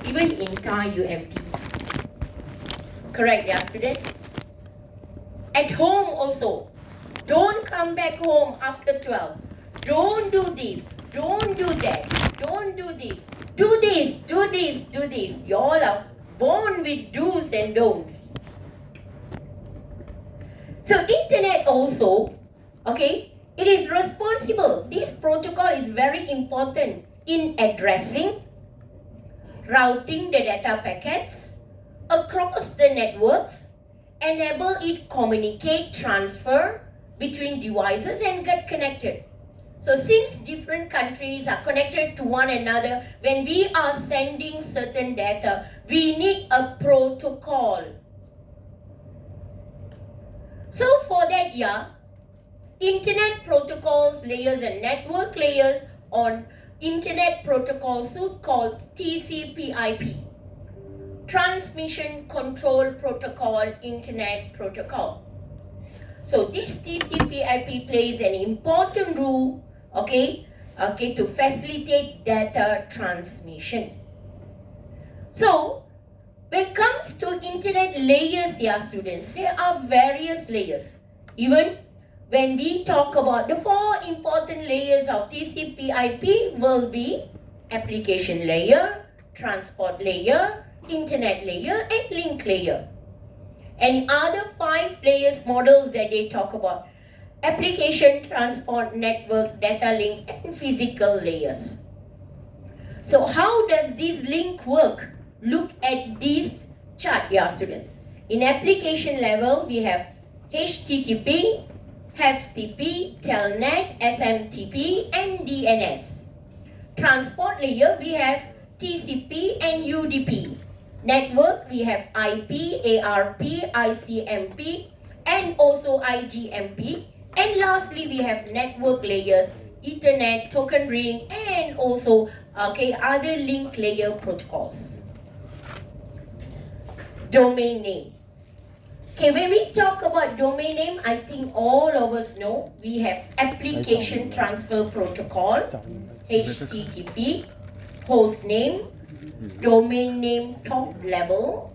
even in Thai UMT. Correct, yeah, students? At home also, don't come back home after 12. Don't do this, don't do that, don't do this. Do this, do this, do this. You all are born with do's and don'ts. So internet also, okay, it is responsible. This protocol is very important in addressing, routing the data packets across the networks, enable it communicate, transfer between devices and get connected. So since different countries are connected to one another, when we are sending certain data, we need a protocol. So for that, yeah, internet protocols layers and network layers on internet protocol suite called TCP/IP, Transmission Control Protocol Internet Protocol. So this TCP/IP plays an important role, to facilitate data transmission. So when it comes to internet layers here, students, there are various layers. Even when we talk about the 4 important layers of TCP/IP will be application layer, transport layer, internet layer, and link layer. And other 5 layers models that they talk about: application, transport, network, data link, and physical layers. So how does this link work? Look at this chart, yeah, students. In application level, we have HTTP, FTP, Telnet, SMTP, and DNS. Transport layer, we have TCP and UDP. Network, we have IP, ARP, ICMP, and also IGMP. And lastly, we have network layers, Ethernet, token ring, and also other link layer protocols. Domain name. Okay, when we talk about domain name, I think all of us know we have application transfer protocol, HTTP, host name, domain name top level.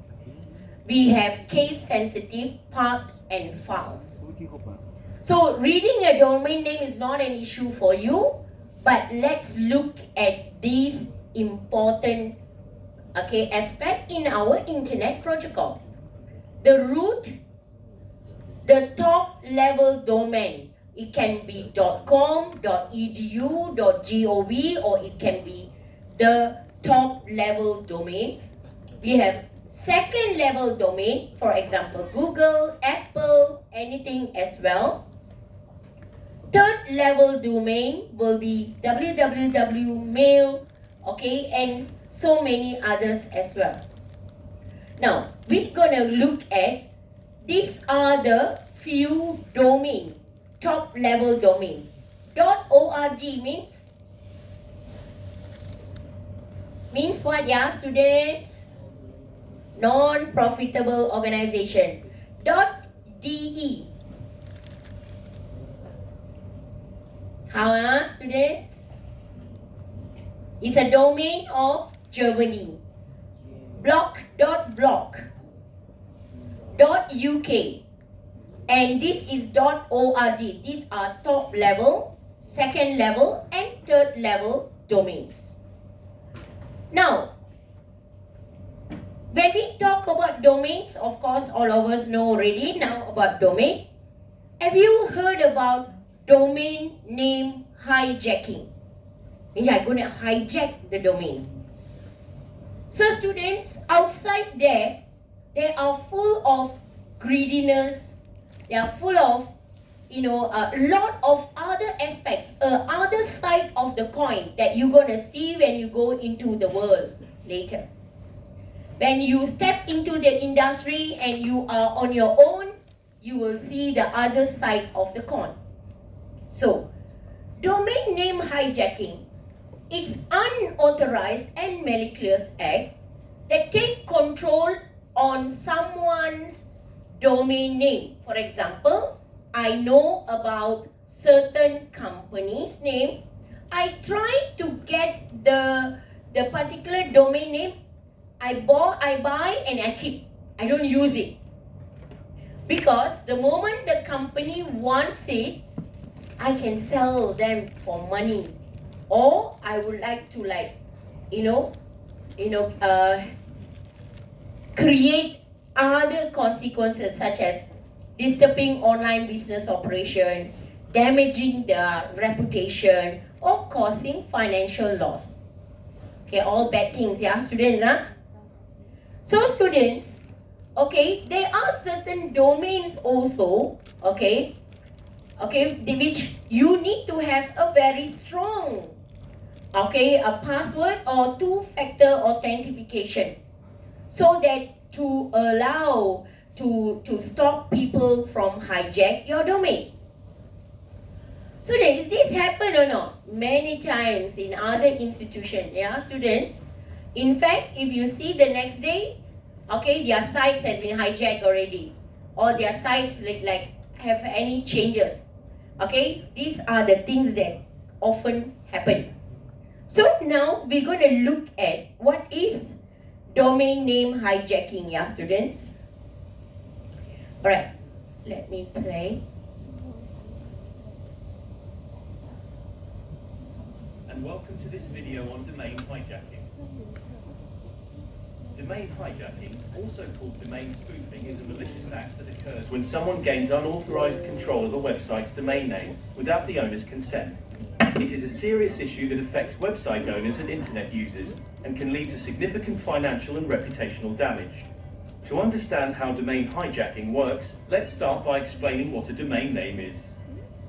We have case sensitive path and files. So reading a domain name is not an issue for you, but let's look at these important aspect in our internet protocol. The root, the top level domain, it can be .com, .edu, .gov, or it can be the top level domains. We have second level domain, for example, Google, Apple, anything as well. Third level domain will be www, mail, and so many others as well. Now, we're gonna look at, these are the few domain, top level domain. .org means what, yeah, students? Non-profitable organization. .de. How, students? It's a domain of Germany. Blog.uk. And this is .org. These are top level, second level, and third level domains. Now, when we talk about domains, of course, all of us know already now about domain. Have you heard about domain name hijacking? Means I'm going to hijack the domain. So students, outside there, they are full of greediness. They are full of, a lot of other aspects, other side of the coin that you're going to see when you go into the world later. When you step into the industry and you are on your own, you will see the other side of the coin. So, domain name hijacking is unauthorized and malicious act that take control on someone's domain name. For example, I know about certain company's name. I try to get the particular domain name I buy and I keep. I don't use it. Because the moment the company wants it, I can sell them for money. Or I would like to create other consequences such as disturbing online business operation, damaging their reputation, or causing financial loss. Okay, all bad things, yeah, students, huh? So students, okay, there are certain domains also, okay, which you need to have a very strong, a password or two-factor authentication, so that to allow to stop people from hijack your domain. So does this happen or not? Many times in other institutions, yeah, students. In fact, if you see the next day, okay, their sites has been hijacked already, or their sites like have any changes. Okay, these are the things that often happen. So now we're going to look at what is domain name hijacking, yeah, students. All right, let me play. And welcome to this video on domain hijacking. Domain hijacking, also called domain spoofing, is a malicious act that occurs when someone gains unauthorized control of a website's domain name without the owner's consent. It is a serious issue that affects website owners and internet users and can lead to significant financial and reputational damage. To understand how domain hijacking works, let's start by explaining what a domain name is.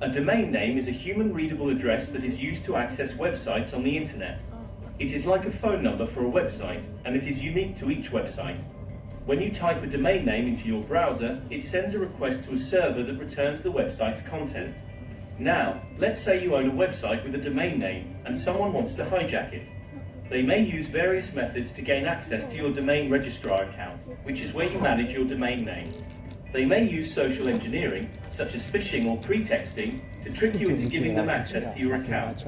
A domain name is a human-readable address that is used to access websites on the internet. It is like a phone number for a website, and it is unique to each website. When you type a domain name into your browser, it sends a request to a server that returns the website's content. Now, let's say you own a website with a domain name, and someone wants to hijack it. They may use various methods to gain access to your domain registrar account, which is where you manage your domain name. They may use social engineering, such as phishing or pretexting, to trick you into giving them access to your account.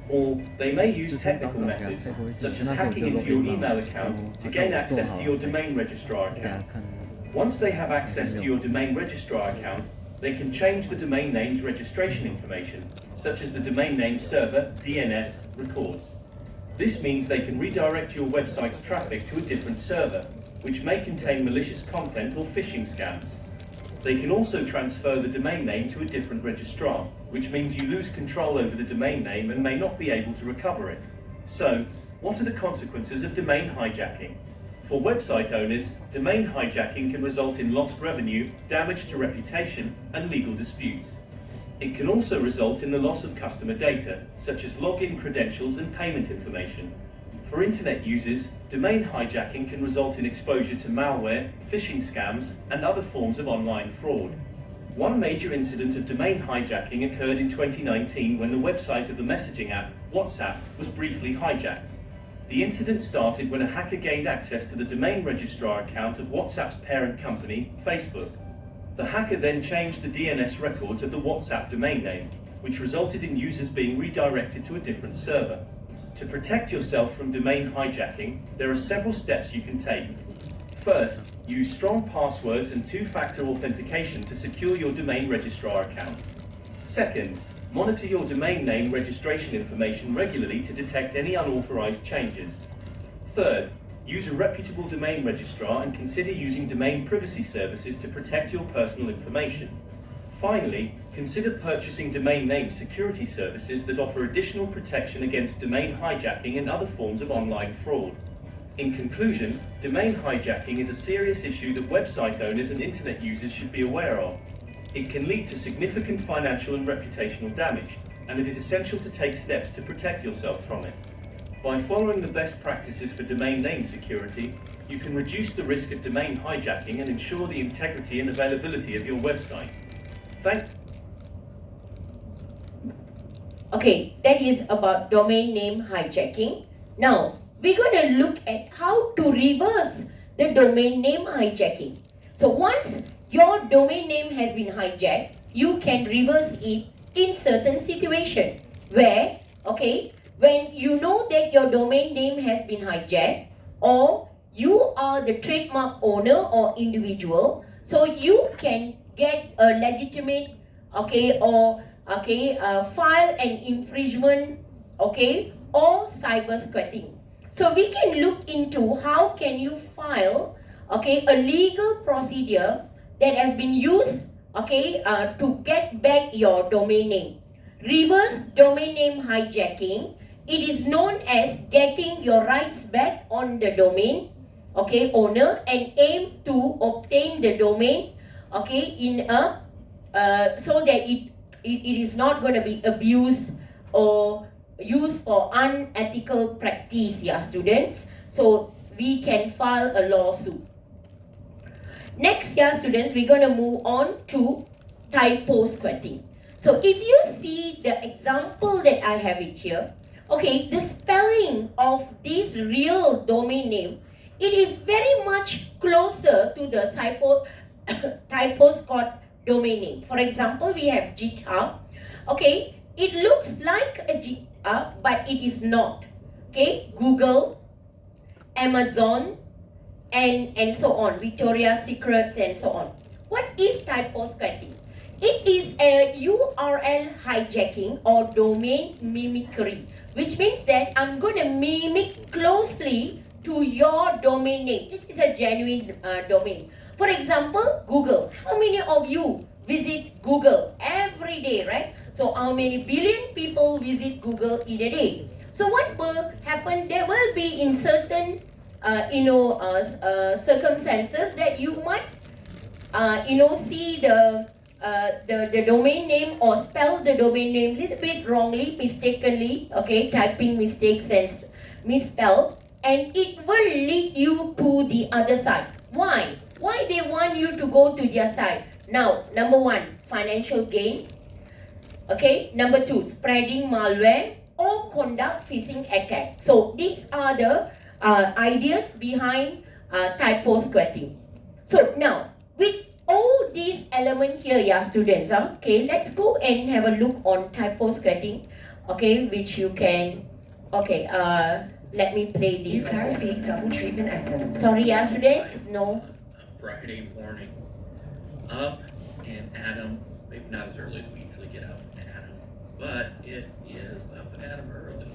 Or they may use technical methods, such as hacking into your email account to gain access to your domain registrar account. Once they have access to your domain registrar account, they can change the domain name's registration information, such as the domain name server DNS records. This means they can redirect your website's traffic to a different server, which may contain malicious content or phishing scams. They can also transfer the domain name to a different registrar, which means you lose control over the domain name and may not be able to recover it. So, what are the consequences of domain hijacking? For website owners, domain hijacking can result in lost revenue, damage to reputation, and legal disputes. It can also result in the loss of customer data, such as login credentials and payment information. For internet users, domain hijacking can result in exposure to malware, phishing scams, and other forms of online fraud. One major incident of domain hijacking occurred in 2019 when the website of the messaging app, WhatsApp, was briefly hijacked. The incident started when a hacker gained access to the domain registrar account of WhatsApp's parent company, Facebook. The hacker then changed the DNS records of the WhatsApp domain name, which resulted in users being redirected to a different server. To protect yourself from domain hijacking, there are several steps you can take. First, use strong passwords and two-factor authentication to secure your domain registrar account. Second, monitor your domain name registration information regularly to detect any unauthorized changes. Third, use a reputable domain registrar and consider using domain privacy services to protect your personal information. Finally, consider purchasing domain name security services that offer additional protection against domain hijacking and other forms of online fraud. In conclusion, domain hijacking is a serious issue that website owners and internet users should be aware of. It can lead to significant financial and reputational damage, and it is essential to take steps to protect yourself from it. By following the best practices for domain name security, you can reduce the risk of domain hijacking and ensure the integrity and availability of your website. Okay, that is about domain name hijacking. Now, we're going to look at how to reverse the domain name hijacking. So once your domain name has been hijacked, you can reverse it in certain situation where, when you know that your domain name has been hijacked, or you are the trademark owner or individual, so you can get a legitimate, file an infringement, or cyber squatting. So we can look into how can you file, a legal procedure that has been used, to get back your domain name. Reverse domain name hijacking, it is known as getting your rights back on the domain, owner, and aim to obtain the domain, in a so that it is not going to be abused or used for unethical practice, students. So we can file a lawsuit. Next, students, we're going to move on to typo squatting. So if you see the example that I have it here, the spelling of this real domain name, it is very much closer to the typo squat domain name. For example, we have GitHub. It looks like a GitHub, but it is not. Google, Amazon, and so on, Victoria's Secrets and so on. What is typo squatting? It is a URL hijacking or domain mimicry, which means that I'm going to mimic closely to your domain name. It is a genuine domain. For example, Google. How many of you visit Google every day, right? So how many billion people visit Google in a day? So what will happen? There will be in certain circumstances that you might see the domain name or spell the domain name a little bit wrongly, mistakenly, typing mistakes and misspell, and it will lead you to the other side. Why? Why they want you to go to their side? Now, number one, financial gain. Number two, spreading malware or conduct phishing attack. So these are the ideas behind typo squatting. So now, with all these elements here, students, let's go and have a look on typo squatting, which you can, let me play this. Clarified double treatment essence. Sorry, students, no. Friday morning, up and Adam, maybe not as early as we usually get up and Adam, but it is up and Adam early.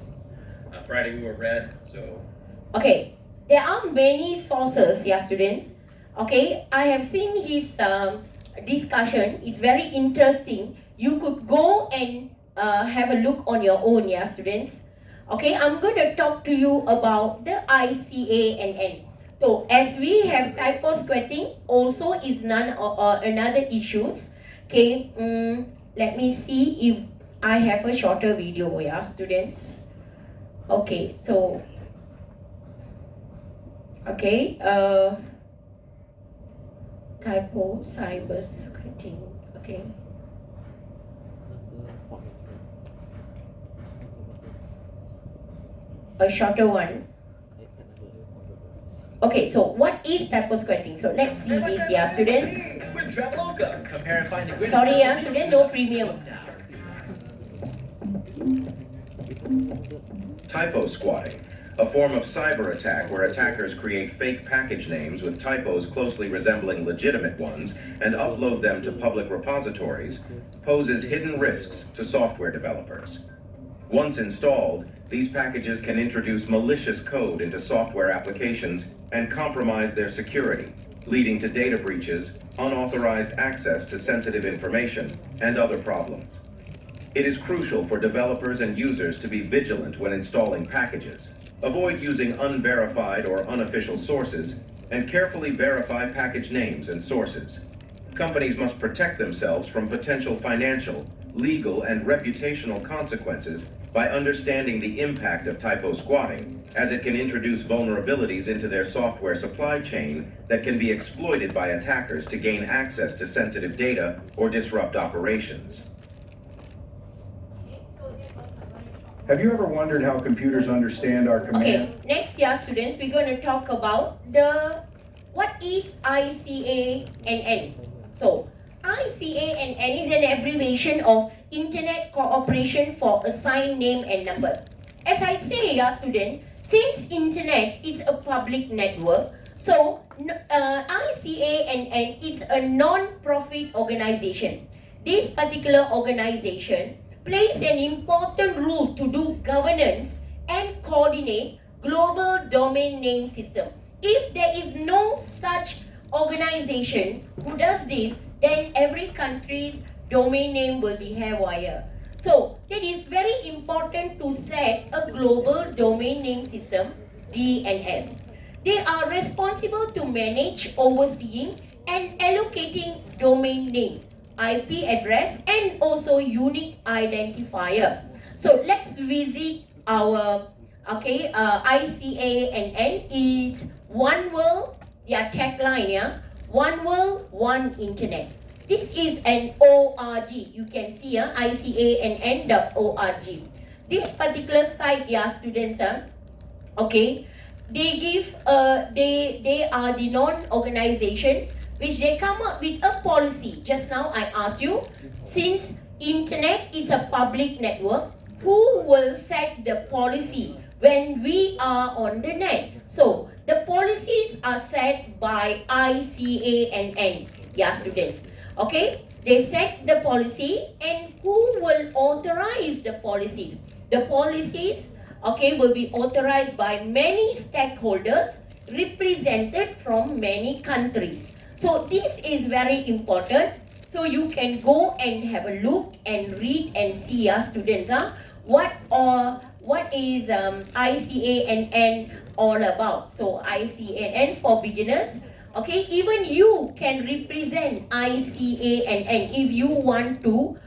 Friday we were red, so. There are many sources, students. I have seen his discussion. It's very interesting. You could go and have a look on your own, students. I'm going to talk to you about the ICANN. So as we have typo squatting, also is another issues. Let me see if I have a shorter video, students. So typo cyber squatting. A shorter one. So what is typo squatting? So let's see this, students. With Traveloka, compare and find the greatest. Sorry, student, no premium. Typo squatting, a form of cyber attack where attackers create fake package names with typos closely resembling legitimate ones and upload them to public repositories, poses hidden risks to software developers. Once installed, these packages can introduce malicious code into software applications and compromise their security, leading to data breaches, unauthorized access to sensitive information, and other problems. It is crucial for developers and users to be vigilant when installing packages. Avoid using unverified or unofficial sources, and carefully verify package names and sources. Companies must protect themselves from potential financial, legal, and reputational consequences by understanding the impact of typo squatting, as it can introduce vulnerabilities into their software supply chain that can be exploited by attackers to gain access to sensitive data or disrupt operations. Have you ever wondered how computers understand our command? Next year, students, we're going to talk about what is ICANN. So, ICANN is an abbreviation of Internet Cooperation for Assigned Name and Numbers. As I say, students, Since internet is a public network, so ICANN is a non-profit organization. This particular organization plays an important role to do governance and coordinate global domain name system. If there is no such organization who does this, then every country's domain name will be haywire. So it is very important to set a global domain name system, DNS. They are responsible to manage, overseeing, and allocating domain names, IP address, and also unique identifier. So let's visit our ICANN. It's one world, their tagline, yeah? One world, one internet. This is an org. You can see ICANN.org. This particular site, students, they give they are the non-organization which they come up with a policy. Just now I asked you, since internet is a public network, who will set the policy when we are on the net? So the policies are set by ICANN, students. Okay, they set the policy, and who will authorize the policies? The policies, will be authorized by many stakeholders represented from many countries. So this is very important. So you can go and have a look and read and see, students, what is ICANN all about. So ICANN for beginners. Okay, even you can represent ICANN if you want to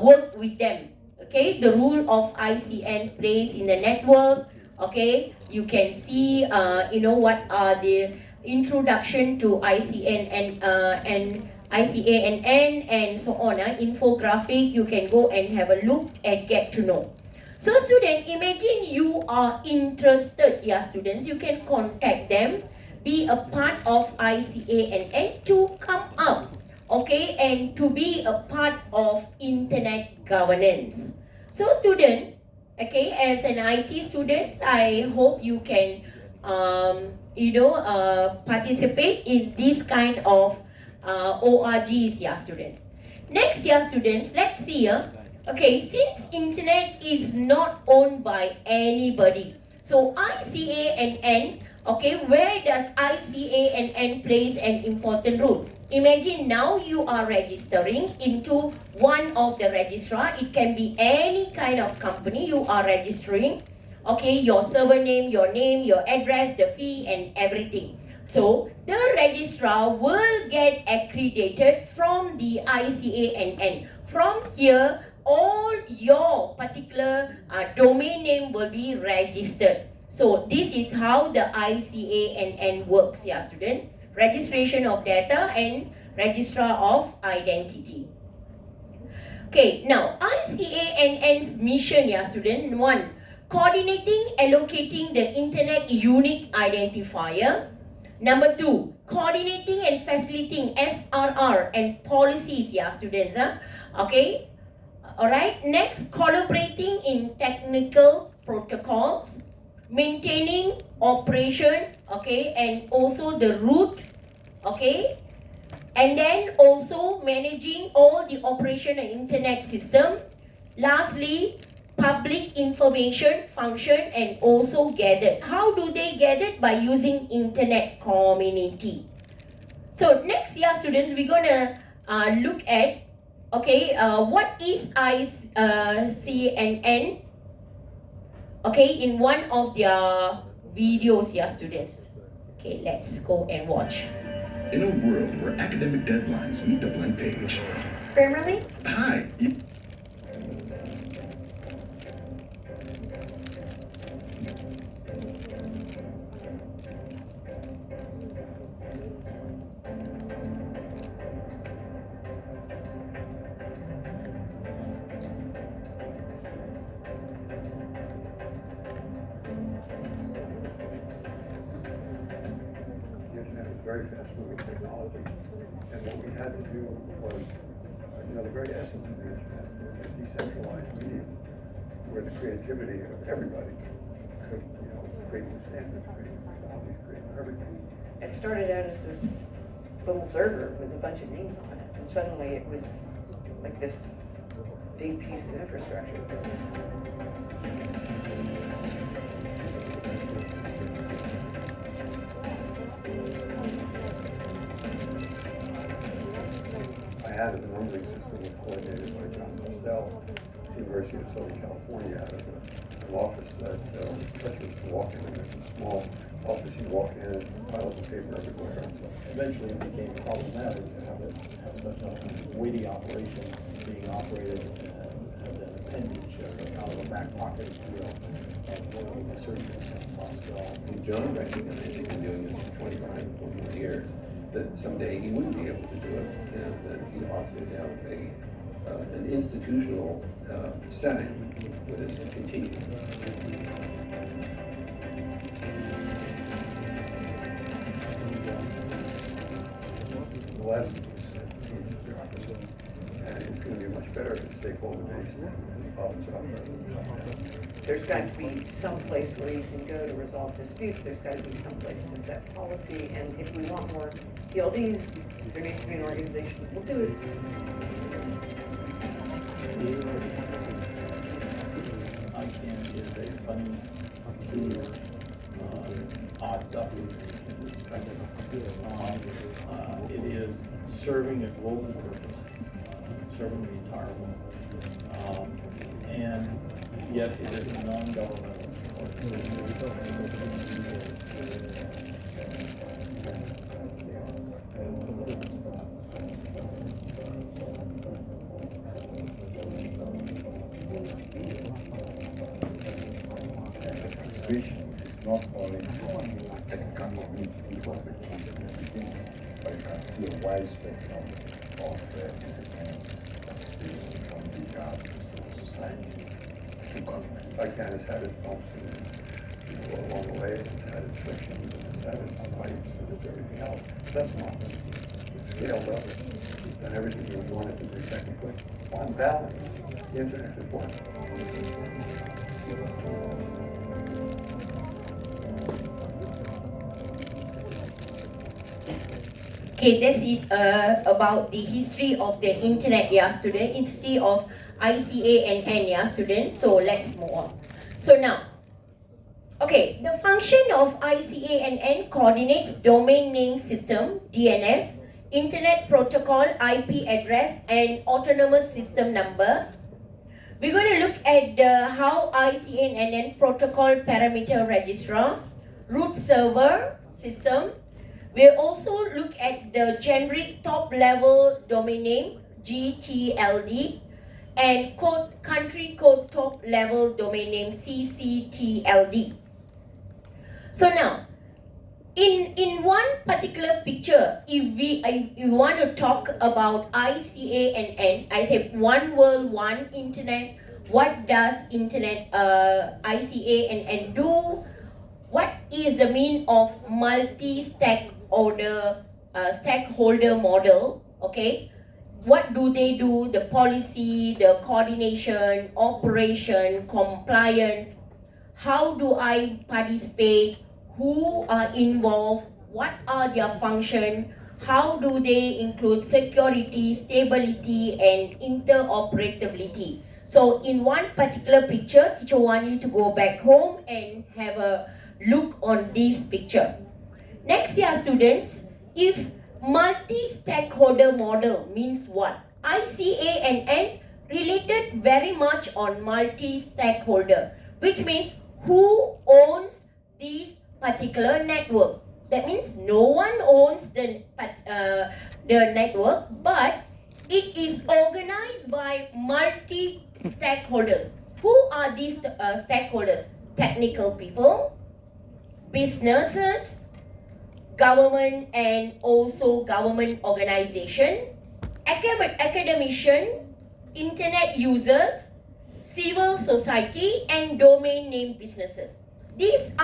work with them. Okay, the role of ICANN plays in the network. Okay, you can see, what are the introduction to ICANN and ICANN and so on. Infographic, you can go and have a look and get to know. So student, imagine you are interested, students, you can contact them, be a part of ICANN to come up, and to be a part of internet governance. So student, as an IT student, I hope you can, participate in this kind of ORGs, students. Next, students, let's see here. Since internet is not owned by anybody, so ICANN, where does ICANN plays an important role? Imagine now you are registering into one of the registrar. It can be any kind of company you are registering. Your server name, your address, the fee, and everything. So the registrar will get accredited from the ICANN. From here, all your particular domain name will be registered. So this is how the ICANN works, student. Registration of data and registrar of identity. Now ICANN's mission, student. 1. Coordinating, allocating the internet unique identifier. Number 2. Coordinating and facilitating SRR and policies, students. Alright, next, collaborating in technical protocols, maintaining operation, and also the root, and then also managing all the operation and internet system. Lastly, public information function and also gathered. How do they gather? By using internet community. So next year, students, we're gonna look at what is ICANN in one of their videos, students. Let's go and watch. In a world where academic deadlines meet the blank page. Grammarly? Hi. Very fast-moving technology, and what we had to do was, the very essence of the internet was a decentralized medium where the creativity of everybody could, creating standards, creating values, creating everything. It started out as this little server with a bunch of names on it, and suddenly it was like this big piece of infrastructure. I had an numbering system coordinated by John Costell, University of Southern California, out of an office that treacherous to walk in. There's a small office you walk in, and piles of paper everywhere. And so eventually it became problematic to have such a weighty operation being operated as an appendage, out of a back pocket, if you will, of working with surgeons and Costell. John recognized he's been doing this for 25, 41 years, that someday he wouldn't be able to do it, and that he ought to have an institutional setting for this to continue. The last bureaucracy, and it's going to be much better if stakeholder based and problem solving. There's got to be some place where you can go to resolve disputes. There's got to be some place to set policy. And if we want more PLDs, there needs to be an organization that will do it. ICANN is a funny, peculiar, odd duck in this respect. It is serving a global purpose, serving the entire world. And yet it is a non-governmental organization. Conservation is not only from technical community people of the case and everything, but you can see a wide spectrum of disciplines, conservation from the art to civil society to government. ICANN has had its bumps along the way, it's had its frictions, and it's had its fights, and it's everything else. That's not, it's scaled up, it's done everything we wanted to do technically. On balance, the internet is one. Okay, that's it about the history of the internet, yeah, student, history of ICA and N, yeah, student. So let's move on. So now, okay, the function of ICA and N coordinates domain name system, DNS, internet protocol, IP address, and autonomous system number. We're going to look at how ICA and N protocol parameter registrar, root server system. We'll also look at the generic top level domain name, GTLD, and country code top level domain name, CCTLD. So now, in one particular picture, if you want to talk about ICA and N, I say one world, one internet. What does internet ICA and N do? What is the meaning of multi-stakeholder stakeholder model? Okay, what do they do? The policy, the coordination, operation, compliance. How do I participate? Who are involved? What are their functions? How do they include security, stability, and interoperability? So in one particular picture, teacher want you to go back home and have a look on this picture. Next year, students, if multi-stakeholder model means what? ICA and N related very much on multi-stakeholder, which means who owns this particular network. That means no one owns the network, but it is organized by multi-stakeholders. Who are these stakeholders? Technical people, businesses, government, and also government organization, academician, internet users, civil society, and domain name businesses. These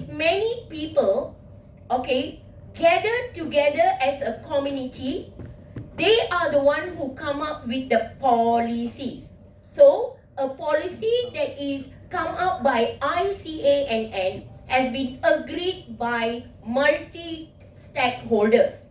many people, okay, gathered together as a community. They are the one who come up with the policies. So a policy that is come up by ICANN has been agreed by multi-stakeholders.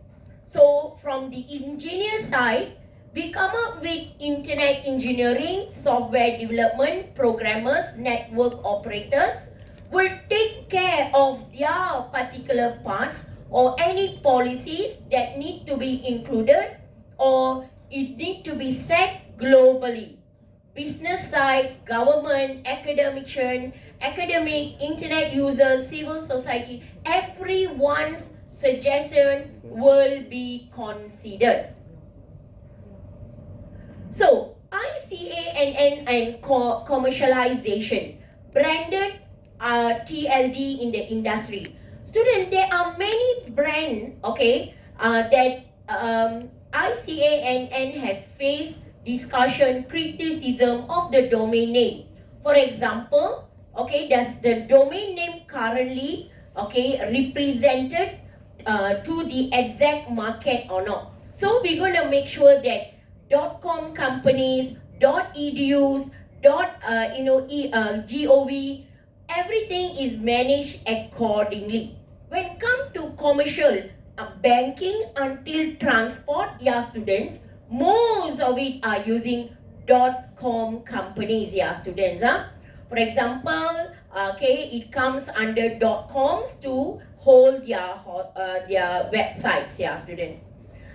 So from the engineer side, we come up with internet engineering, software development, programmers, network operators will take care of their particular parts or any policies that need to be included or it need to be set globally. Business side, government, academic, internet users, civil society, everyone's suggestion will be considered. So, ICANN and commercialization, branded TLD in the industry. Students, there are many brands, okay, that ICANN has faced discussion, criticism of the domain name. For example, okay, does the domain name currently, okay, represented to the exact market or not? So we're going to make sure that .com companies, .edus, .gov, everything is managed accordingly. When it comes to commercial, banking until transport, yeah students, most of it are using .com companies, yeah students. For example, okay, it comes under .coms to hold their websites, yeah students.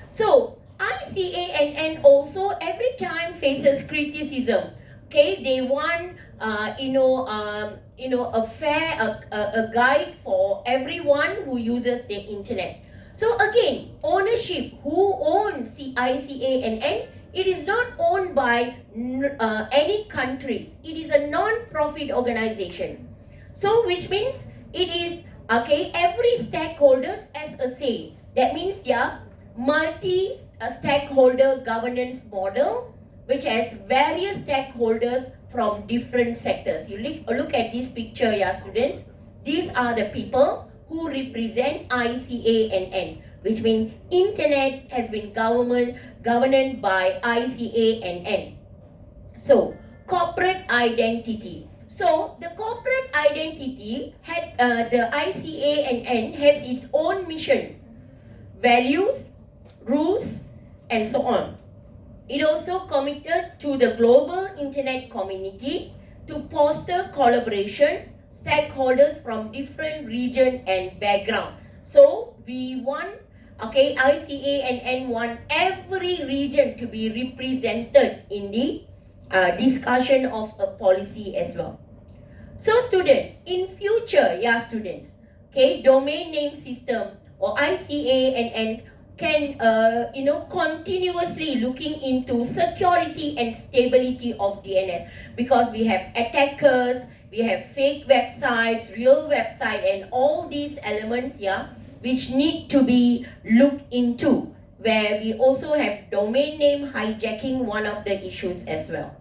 So ICANN also every time faces criticism. Okay, they want a guide for everyone who uses the internet. So again, ownership, who owns ICANN? It is not owned by any countries. It is a non-profit organization. So which means it is, okay, every stakeholders has a say. That means, yeah, multi-stakeholder governance model, which has various stakeholders from different sectors. You look at this picture, yeah, students. These are the people who represent ICANN, which means internet has been governed by ICANN. So, corporate identity. So, the corporate identity had the ICANN has its own mission, values, rules, and so on. It also committed to the global internet community to foster collaboration, stakeholders from different region and background. So we want, okay, ICANN want every region to be represented in the discussion of a policy as well. So student, in future, yeah students, okay, domain name system or ICANN can continuously looking into security and stability of DNS, because we have attackers, we have fake websites, real website, and all these elements, yeah, which need to be looked into, where we also have domain name hijacking, one of the issues as well.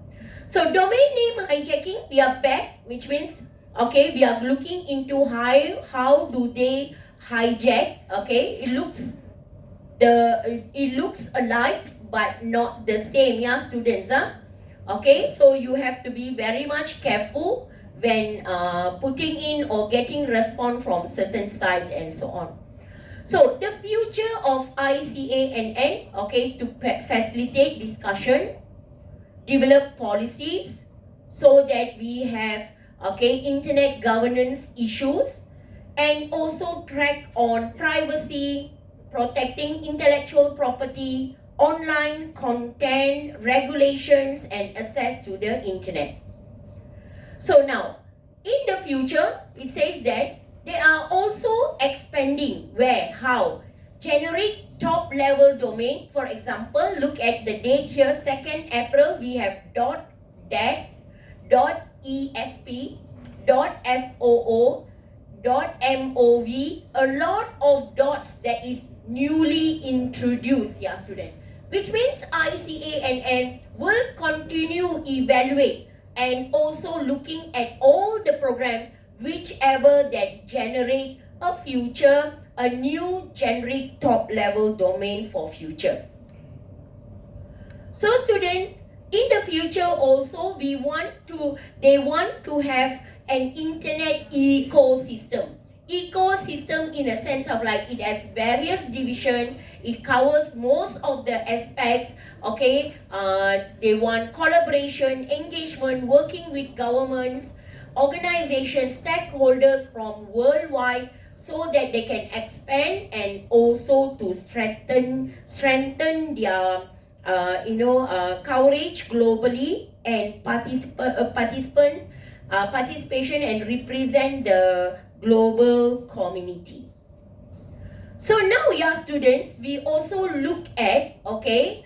So domain name hijacking, we are back, which means, okay, we are looking into how do they hijack, okay, it looks alike but not the same, yeah students. Okay, so you have to be very much careful when putting in or getting response from certain site and so on. So the future of ICANN, okay, to facilitate discussion, develop policies so that we have, okay, internet governance issues, and also track on privacy, protecting intellectual property, online content, regulations, and access to the internet. So now, in the future, it says that they are also expanding how. Generic top-level domain, for example, look at the date here, 2nd April, we have .dat, .esp, .foo, .mov, a lot of dots that is newly introduced, yeah student, which means ICANN will continue evaluate and also looking at all the programs whichever that generate a new generic top level domain for future. So student, In the future also, they want to have an internet ecosystem. Ecosystem in a sense of like it has various division, it covers most of the aspects, okay? They want collaboration, engagement, working with governments, organizations, stakeholders from worldwide, so that they can expand and also to strengthen their coverage globally and participation and represent the global community. So now, yeah, students, we also look at, okay,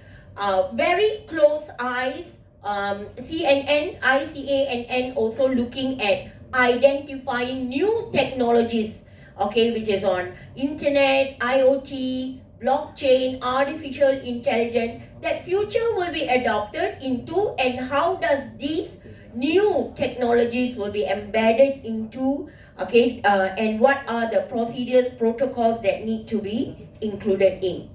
very close eyes, CNN, ICANN also looking at identifying new technologies, okay, which is on internet, IoT, blockchain, artificial intelligence, that future will be adopted into, and how does these new technologies will be embedded into, okay, and what are the procedures, protocols that need to be included in.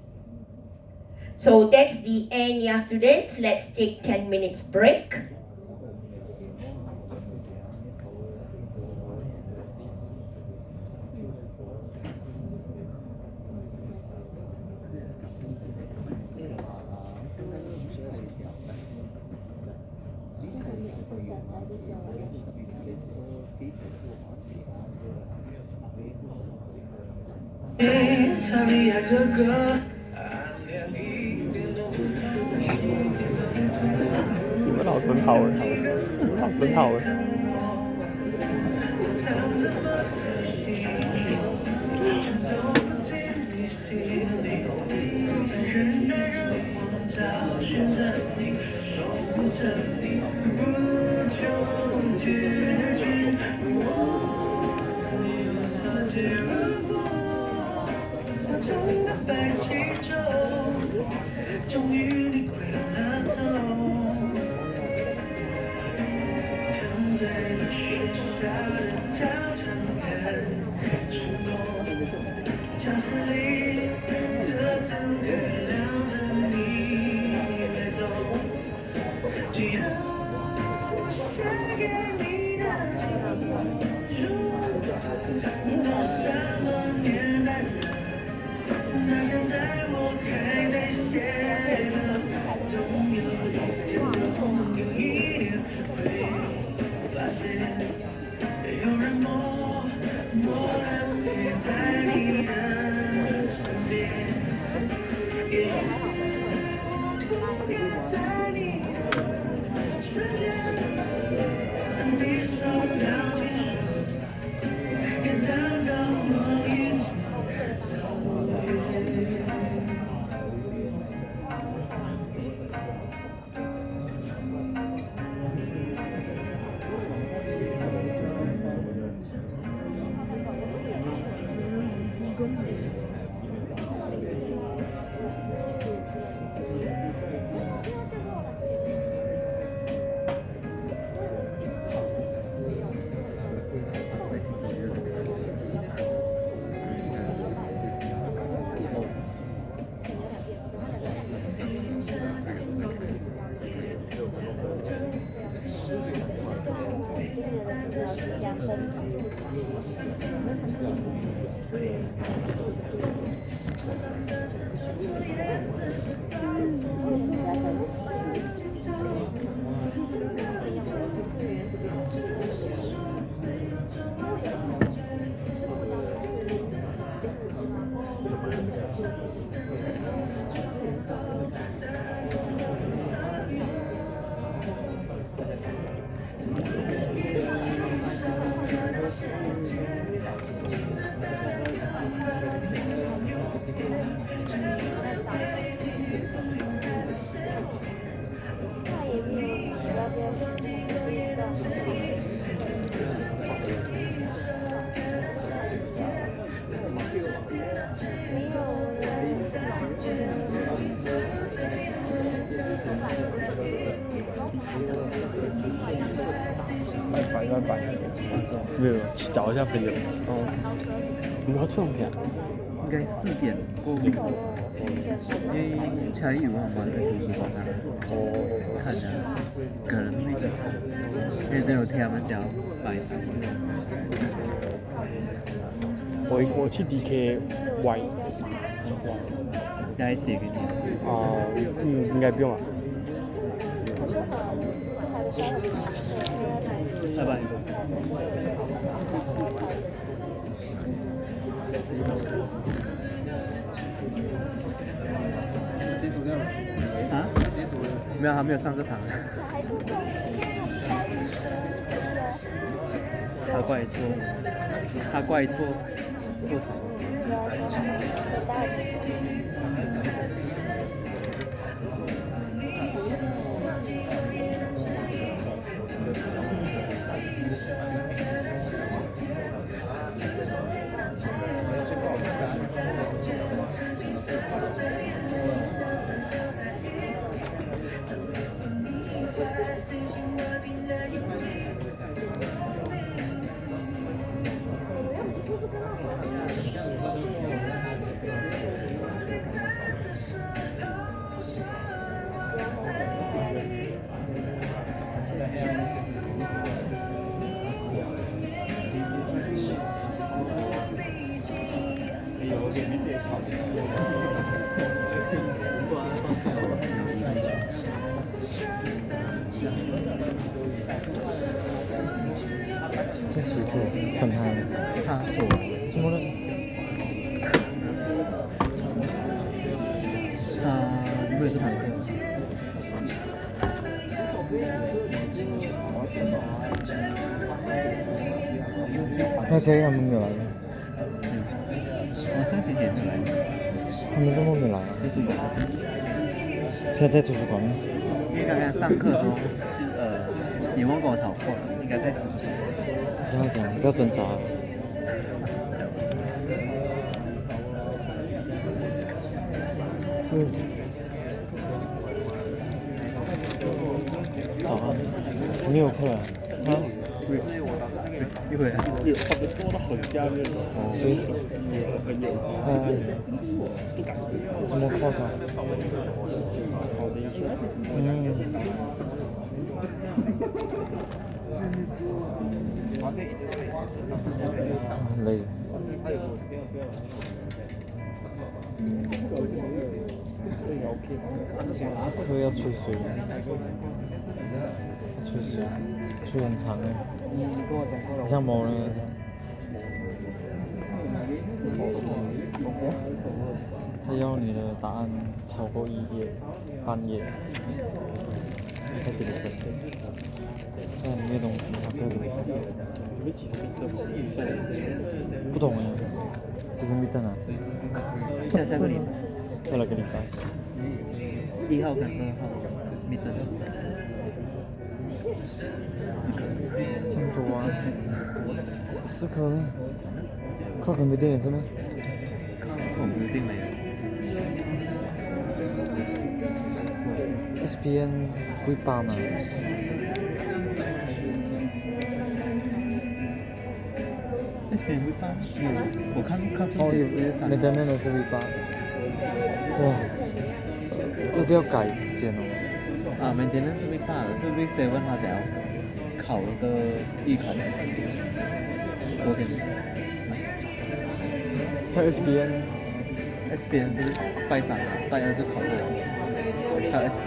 So that's the end, yeah, students. Let's take 10 minutes break. 拜拜。没有，去找一下朋友。哦，你要吃东西啊？应该4点过后，因为查理有办法在图书馆那看的，可能会去吃，因为真有听他们讲买拿出来。我去 DKY。该写给你。应该不用了。拜拜。直接走掉了。啊？直接走了。没有，还没有上这堂。他过来做什么？这谁做？审判。他做。怎么了？他不会是坦克。那这他们没有来。我上学前就来。他们怎么没来啊？图书馆的事。现在在图书馆吗？因为刚刚上课的时候是你忘跟我逃课了，应该在图书馆。不要讲，不要挣扎。啊，没有课啊？啊？一会儿。他们坐得很下面的。谁？很有。什么考场？很累。课要吹水，吹水，吹很长哎，像某人一样。他要你的答案超过1页、半页，再给你分。但没有东西，他不会给你分。不懂哎，这是密等啊。下个礼拜。再来给你发。1号跟2号密等。4科。这么多啊？4科呢？考肯定也是吗？考不一定没有。SPN V8嘛。SPN V8有，我看数学是3。没得那个是 V8。哇，要不要改时间哦？啊，maintenance 是 V8，是 V7，他只要考一个预考。昨天。还有 SPN 是拜3啊，拜2是考这个，还有 SPI。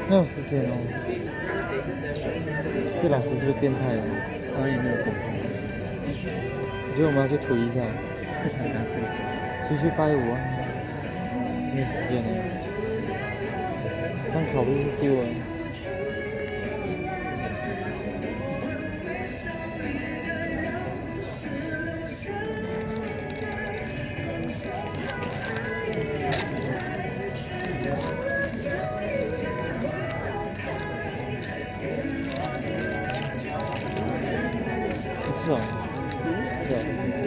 没有时间哦。这老师是变态的。他们也没有沟通。我觉得我们要去推一下。去拜5啊。没有时间了。这样考不是丢了。是啊，是啊，是。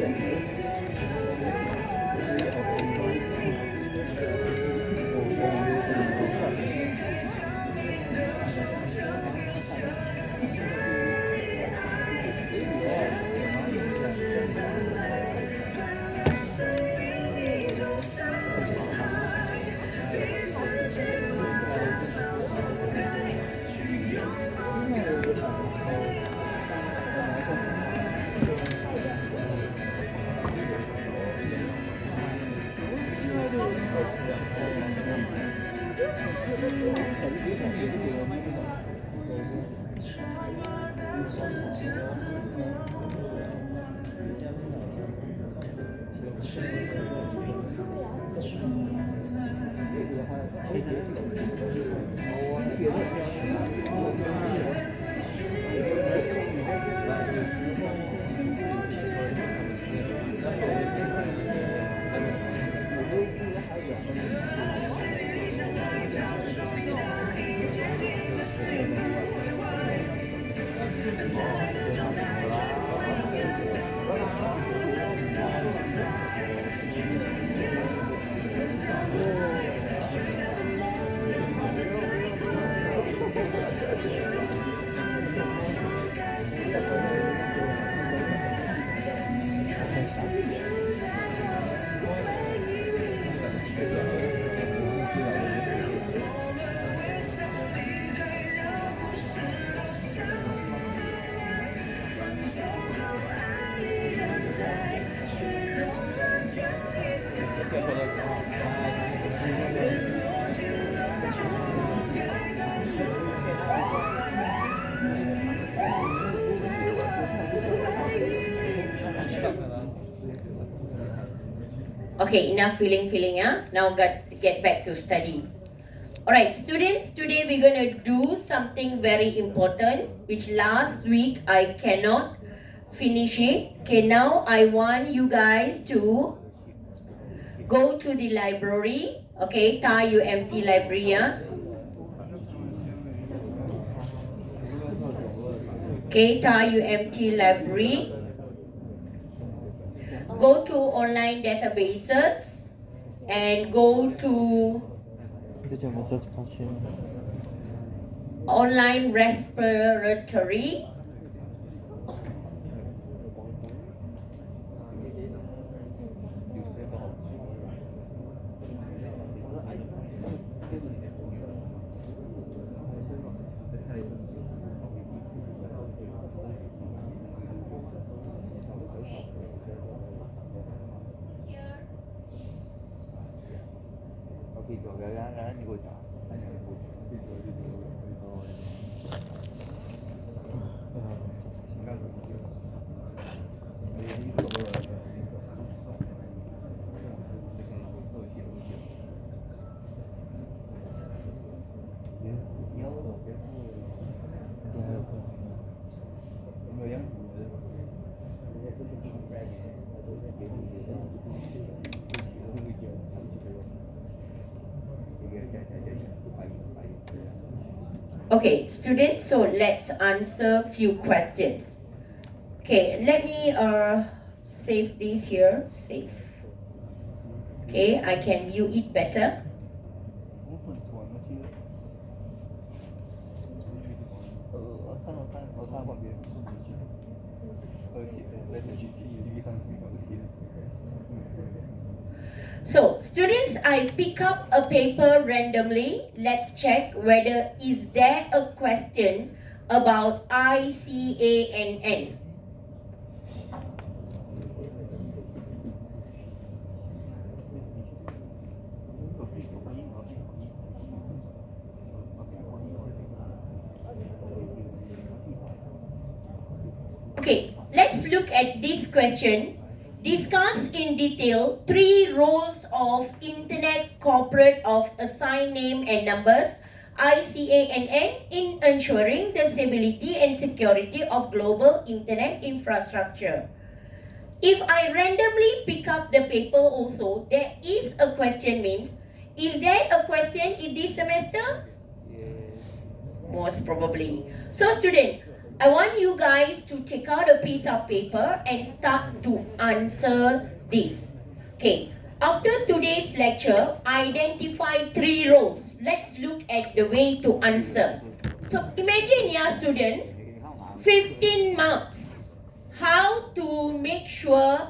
Okay, enough feeling, Now get back to study. Alright, students, today we're going to do something very important, which last week I cannot finish it. Okay, now I want you guys to go to the library. Okay, Thai UMT library, Okay, Thai UMT library. Go to online databases and go to online respiratory. Okay, students, so let's answer few questions. Okay, let me save this here, save. Okay, I can view it better. So, students, I pick up a paper randomly. Let's check whether is there a question about ICANN. Okay, let's look at this question. Discuss in detail 3 roles of Internet Corporate of Assigned Name and Numbers ICANN in ensuring the stability and security of global Internet infrastructure. If I randomly pick up the paper also, there is a question means, is there a question in this semester? Most probably. So student, I want you guys to take out a piece of paper and start to answer this. Okay, after today's lecture, identify 3 roles. Let's look at the way to answer. So imagine, student, 15 marks. How to make sure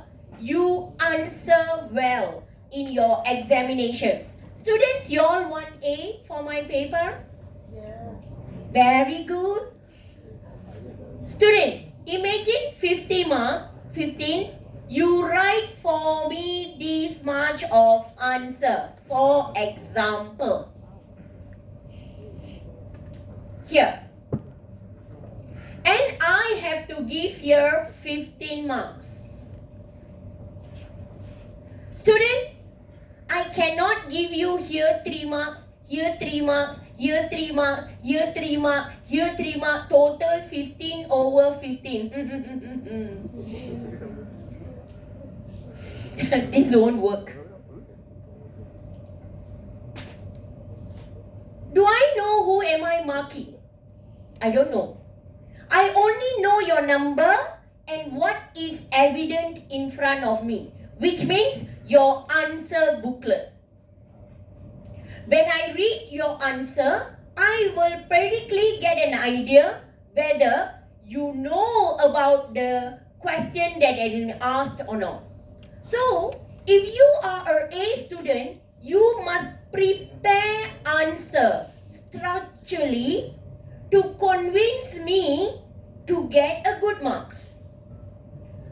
you answer well in your examination. Students, you all want A for my paper? Yeah. Very good. Student, imagine 15, you write for me this much of answer. For example, here. And I have to give here 15 marks. Student, I cannot give you here 3 marks, here 3 marks, here 3 marks, here 3 marks, here 3 marks, total 15 over 15. This won't work. Do I know who am I marking? I don't know. I only know your number and what is evident in front of me, which means your answer booklet. When I read your answer, I will practically get an idea whether you know about the question that has been asked or not. So, if you are an A student, you must prepare answer structurally to convince me to get a good marks.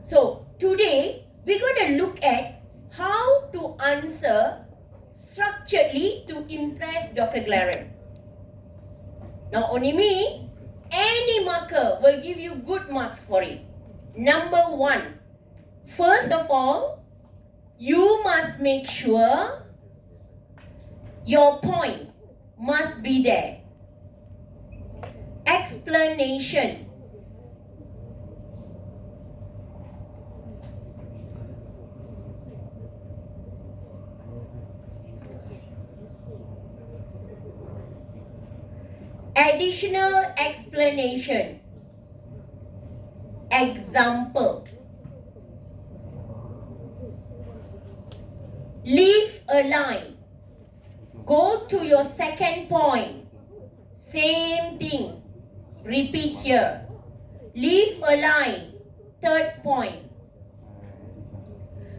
So, today we're going to look at how to answer structurally to impress Dr. Claret. Not only me, any marker will give you good marks for it. Number 1, first of all, you must make sure your point must be there. Explanation. Additional explanation. Example. Leave a line. Go to your second point. Same thing. Repeat here. Leave a line. Third point.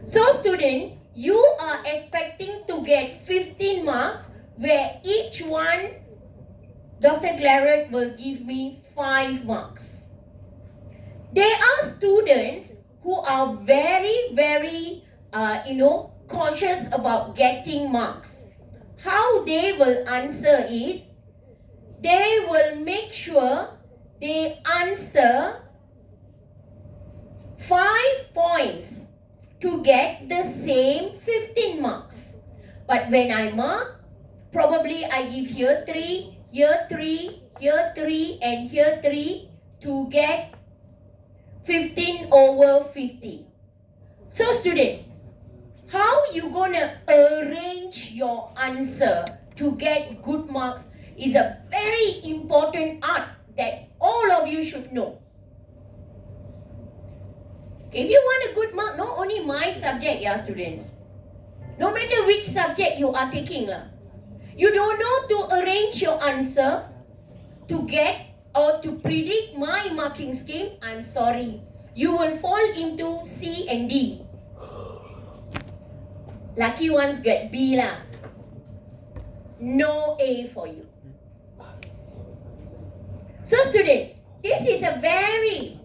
So student, you are expecting to get 15 marks where each one Dr. Claret will give me 5 marks. There are students who are very conscious about getting marks. How they will answer it, they will make sure they answer 5 points to get the same 15 marks. But when I mark, probably I give here 3, here 3, here 3 and here 3 to get 15 over 50. So student, how you gonna arrange your answer to get good marks is a very important art that all of you should know. If you want a good mark, not only my subject, yeah, students, no matter which subject you are taking, you don't know to arrange your answer to get or to predict my marking scheme, I'm sorry. You will fall into C and D. Lucky ones get B lah. No A for you. So student, this is a very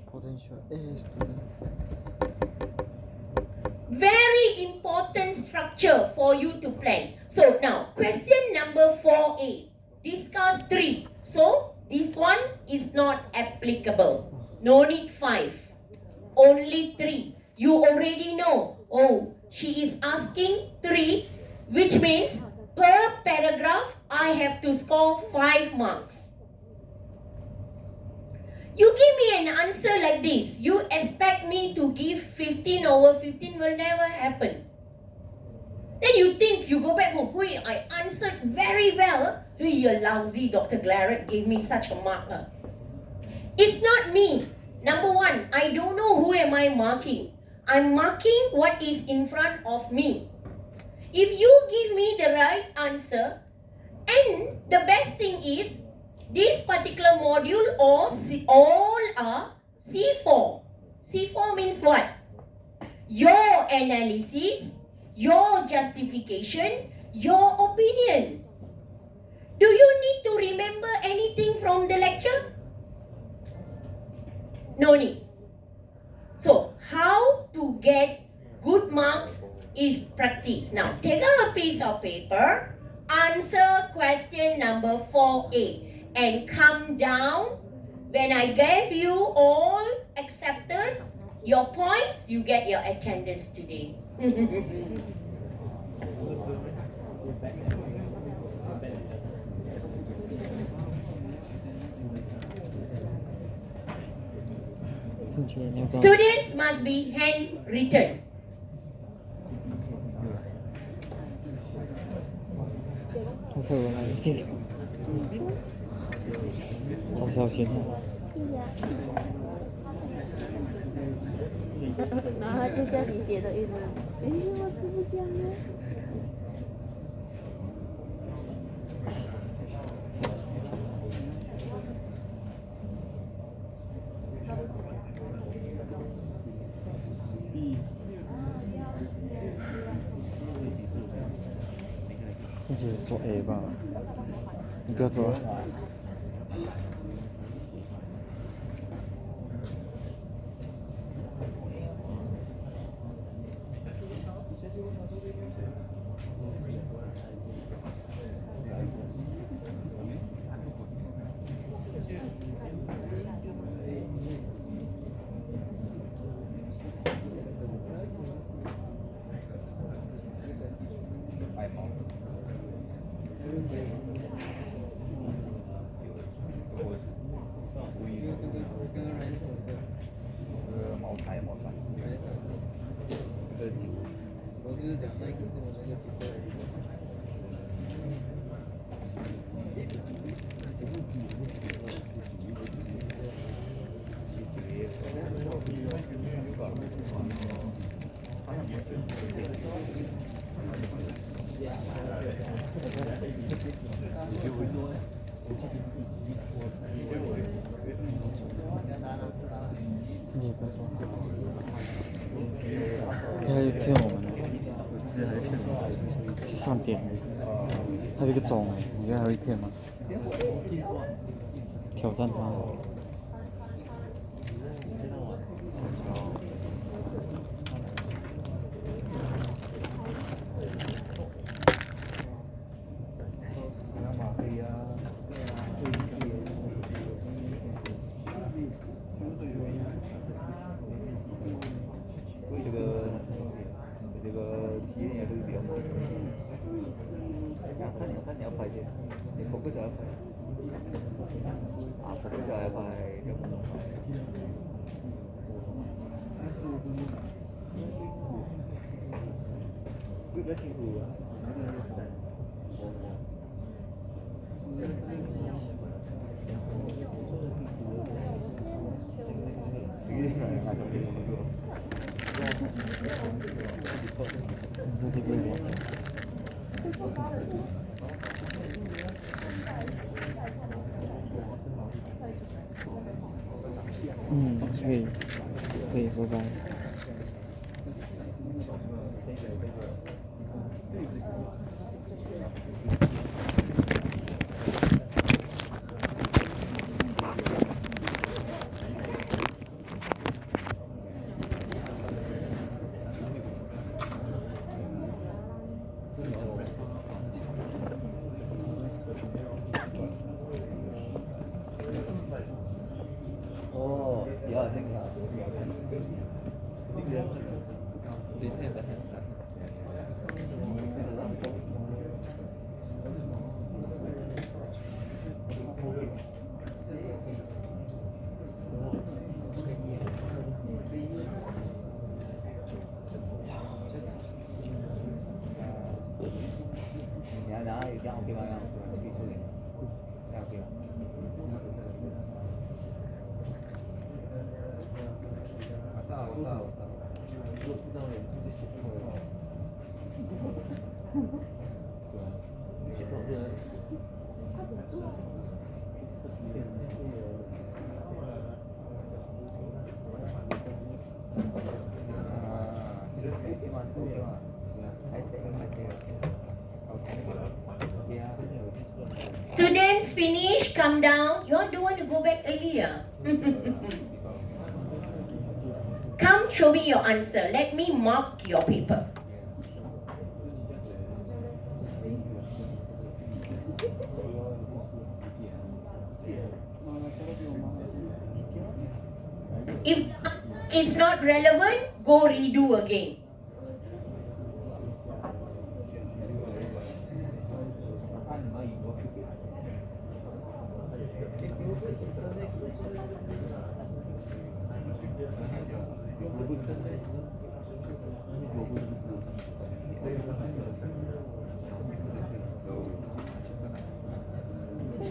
important structure for you to plan. So now, question number 4A. Discuss 3. So, this one is not applicable. No need 5. Only 3. You already know. Oh, she is asking 3, which means per paragraph, I have to score 5 marks. You give me an answer like this. You expect me to give 15 over 15 will never happen. Then you think, you go back home, hey, I answered very well. Hey, you're lousy, Dr. Claret gave me such a mark. It's not me. Number 1, I don't know who am I marking. I'm marking what is in front of me. If you give me the right answer, and the best thing is, this particular module all are C4. C4 means what? Your analysis, your justification, your opinion. Do you need to remember anything from the lecture? No need. So, how to get good marks is practice. Now, take out a piece of paper, answer question number 4A. and come down. When I gave you all accepted your points, you get your attendance today. Students must be handwritten.自己做 A 吧，你不要做。自己不做，他还骗我们呢，我自己还骗我，是3点，还有一个钟，你觉得还会骗吗？挑战他。可以，可以，拜拜。Students finish, come down. You all don't want to go back earlier. Come, show me your answer. Let me mark your paper. If it's not relevant, go redo again.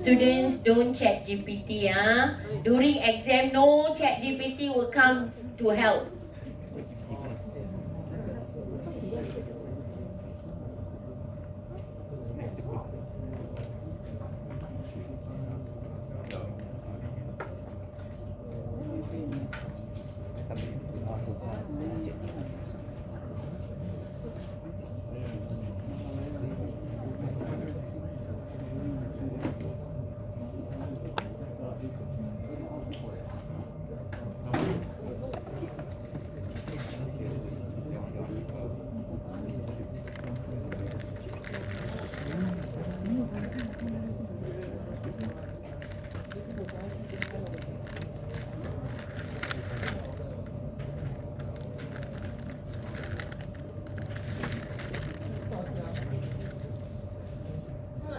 Students, don't chat GPT. During exam, no chat GPT will come to help.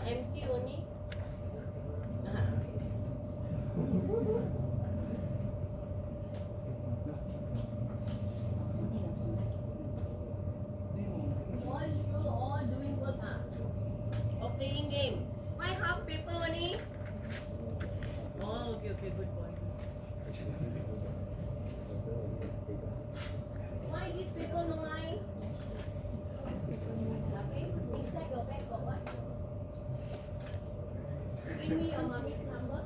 Empty only. All doing work or playing game. Why half paper only? Oh, okay, good point. Why this paper no line? Okay, inside your bag got what? Give me your mommy's number.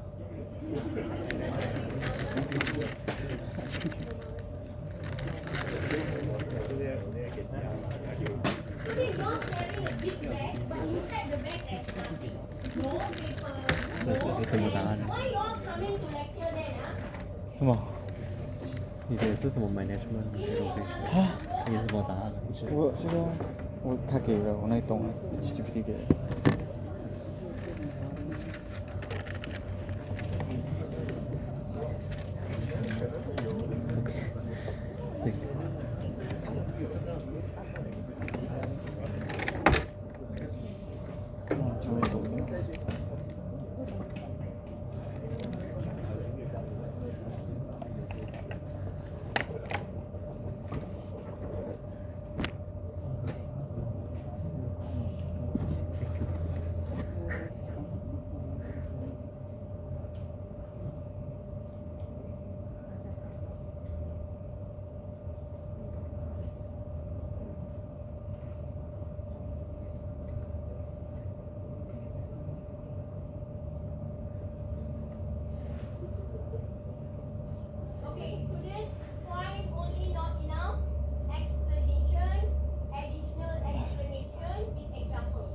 Today you're carrying a big bag, but inside the bag there's nothing. No paper, no pen. Why you all coming to lecture then, 什么？你的是什么 management？ 啊？你是什么答案？我这个他给了我那栋 GPT 给了。Okay, students, point only not enough. Explanation, additional explanation with example.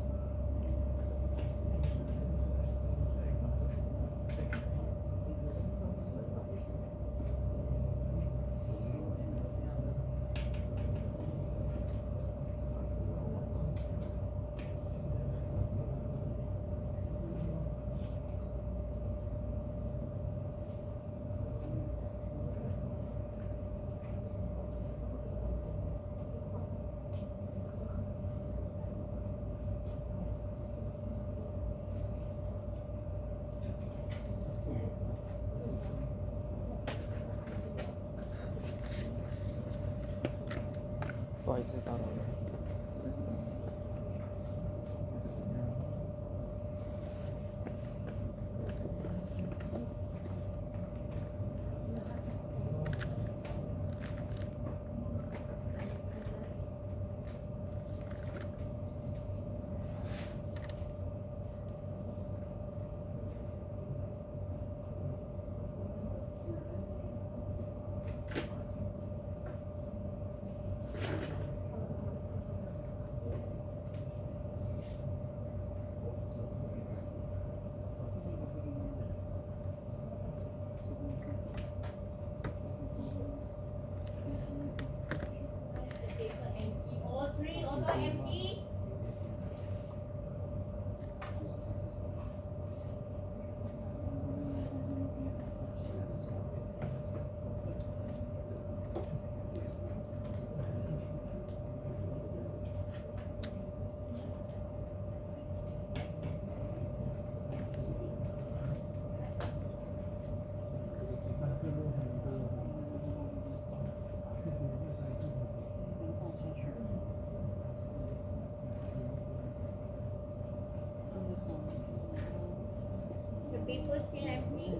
Voice 到了。All three also empty. paper still empty?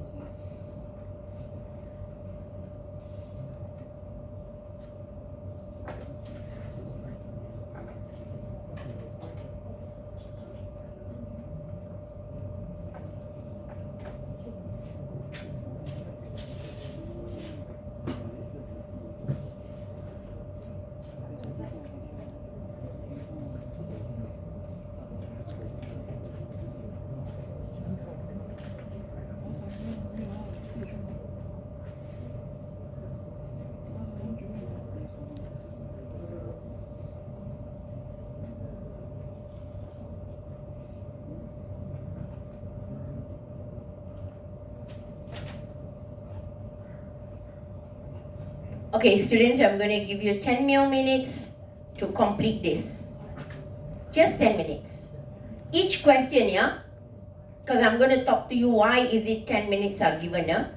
Okay, students, I'm going to give you 10 more minutes to complete this. Just 10 minutes. Each question, yeah? Because I'm going to talk to you why is it 10 minutes are given, yeah?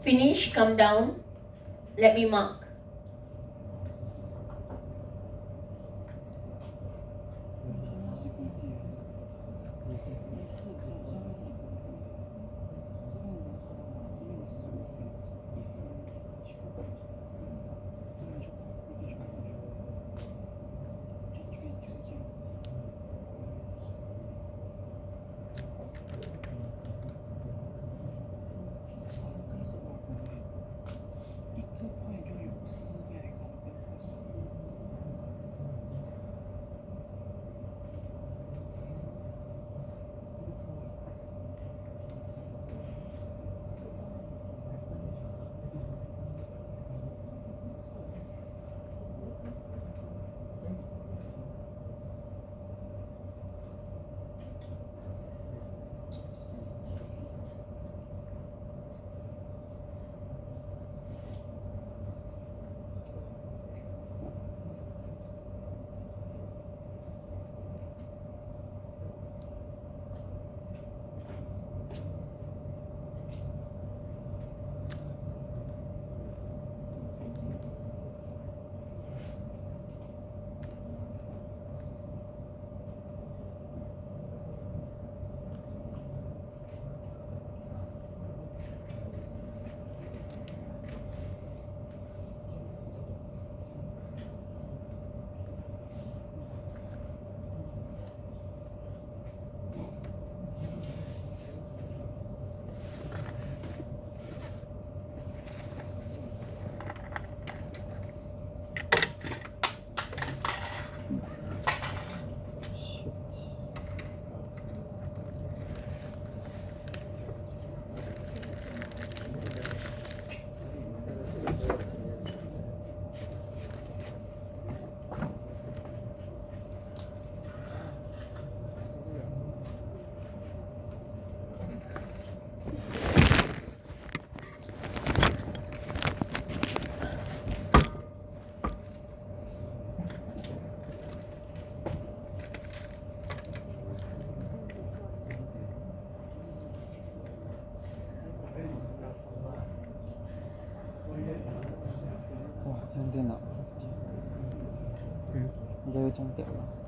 Finish, come down. Let me mark. Wow, 用电脑。应该有中掉了。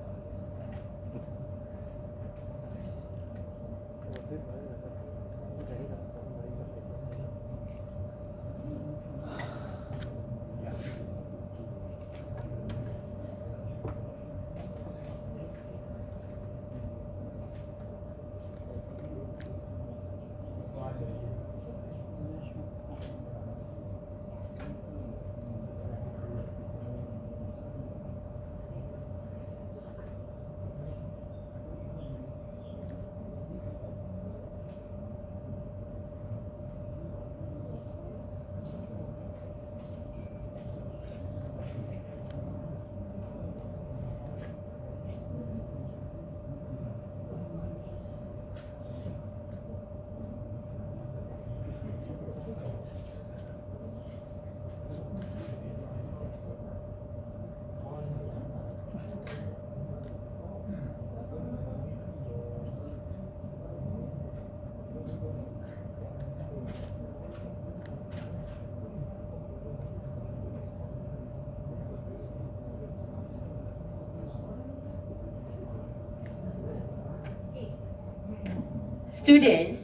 Students,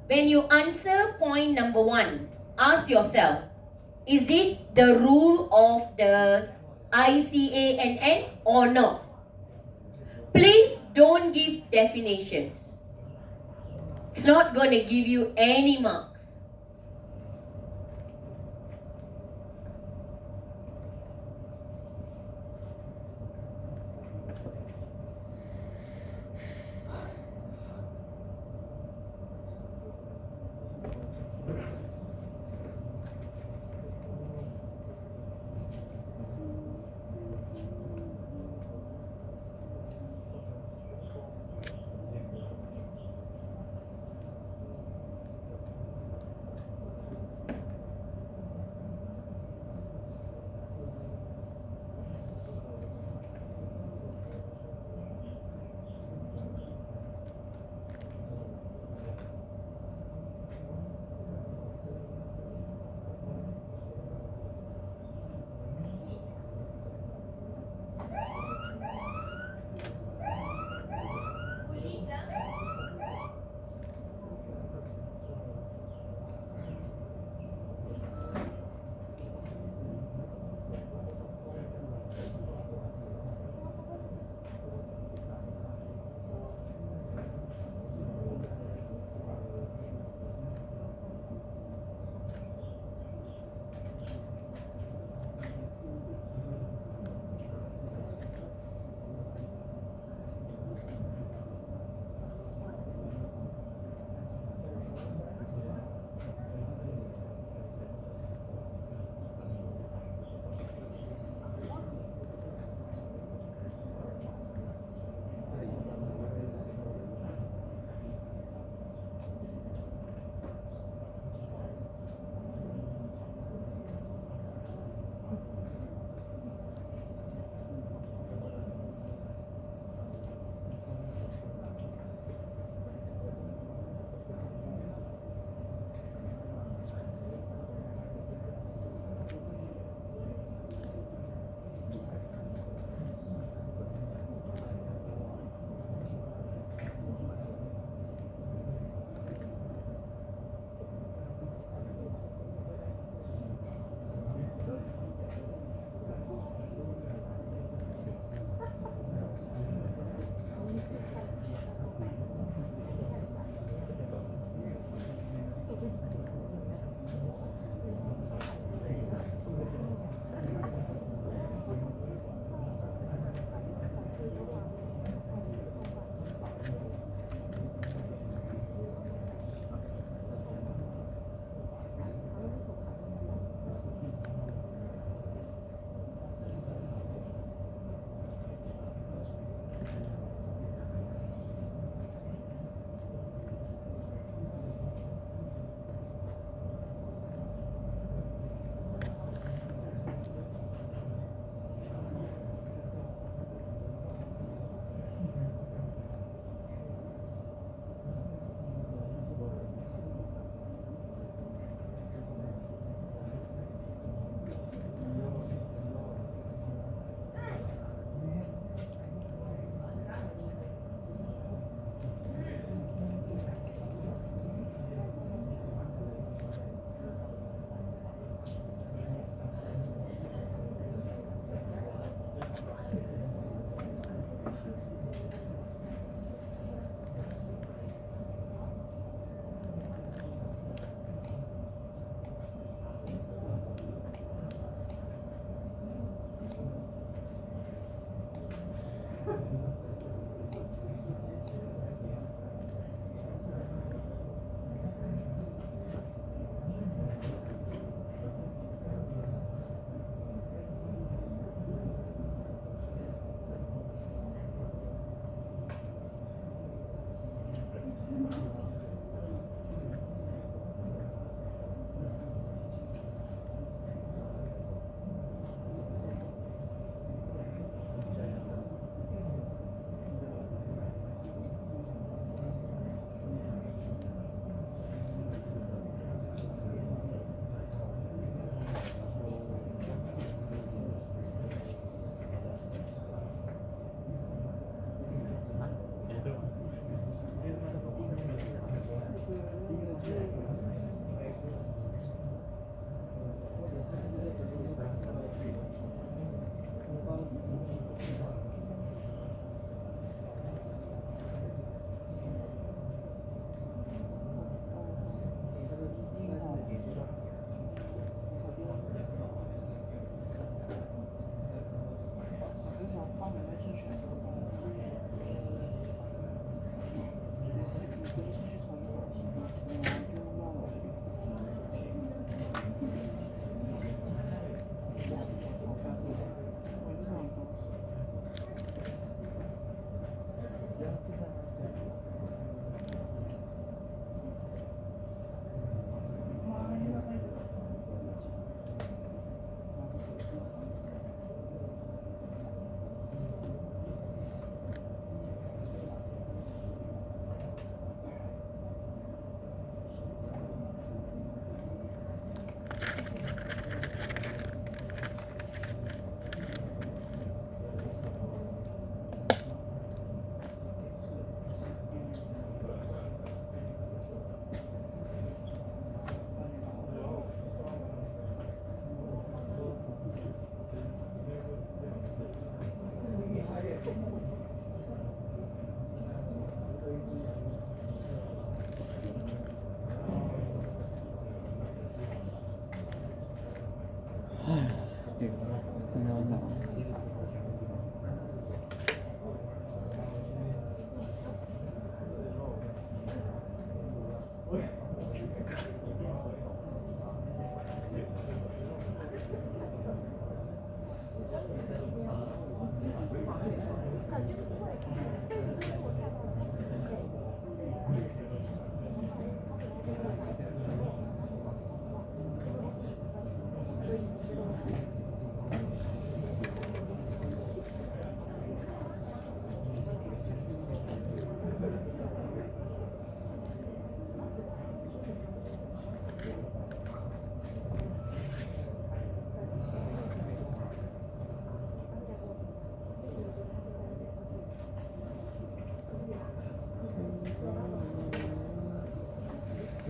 when you answer point number 1, ask yourself, is it the rule of the ICANN or not? Please don't give definitions. It's not going to give you any marks.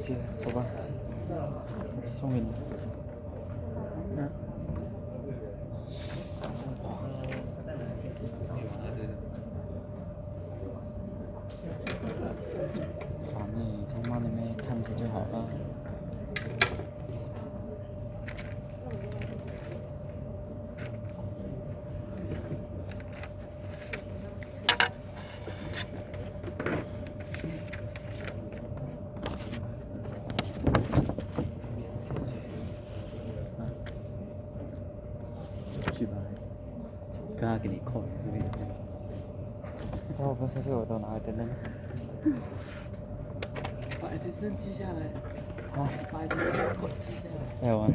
姐，走吧，送给你。嗯。烦你从妈里面看着就好了。去吧，孩子。刚刚给你扣了，是不是这样？要我不下去，我都拿来等等。把 attention 记下来。啊。把 attention 记下来。来玩。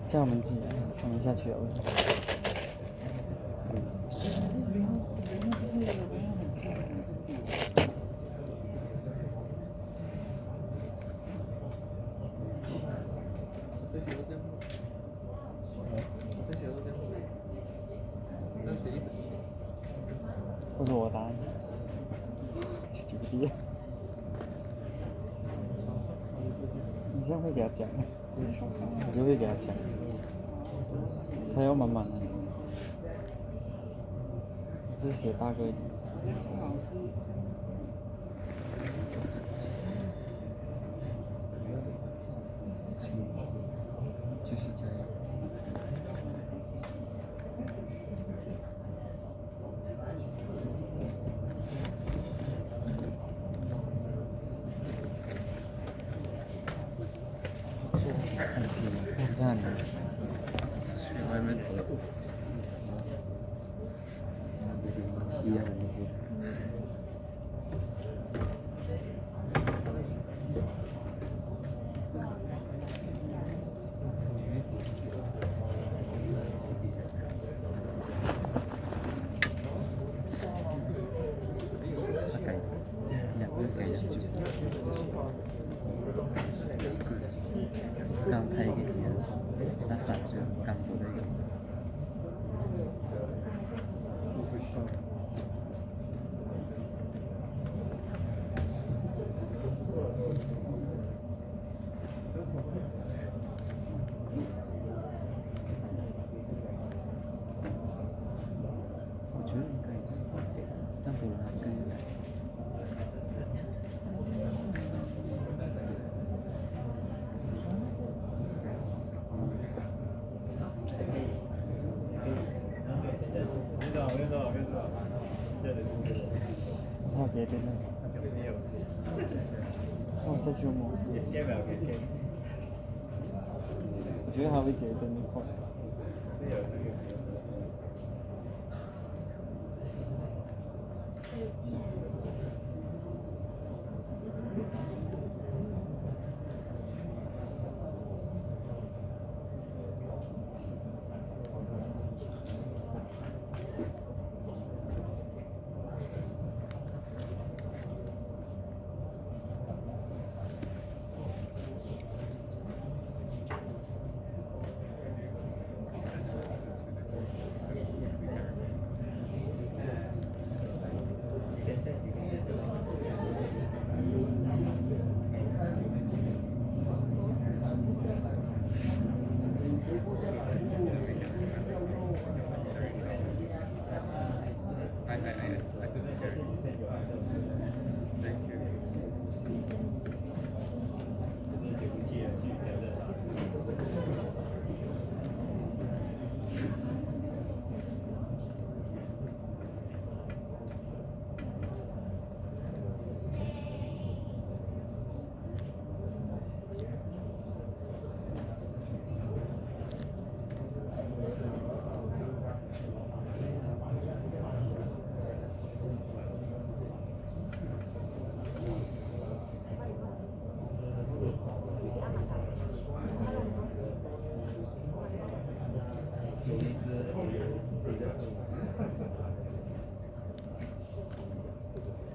叫我们记，我们下去了。这写到这样，这写到这样，那谁一直？不是我答案。去不地。你这样会给他讲，我就会给他讲。他要满满的。只是写大个一点。继续加油。看戏，看这里。去外面走走。那不是一样的路。刚拍给你，那3个刚做的一个。我觉得应该是这样多人还可以来。他别的呢？那我下去吗？我觉得还会给的那块。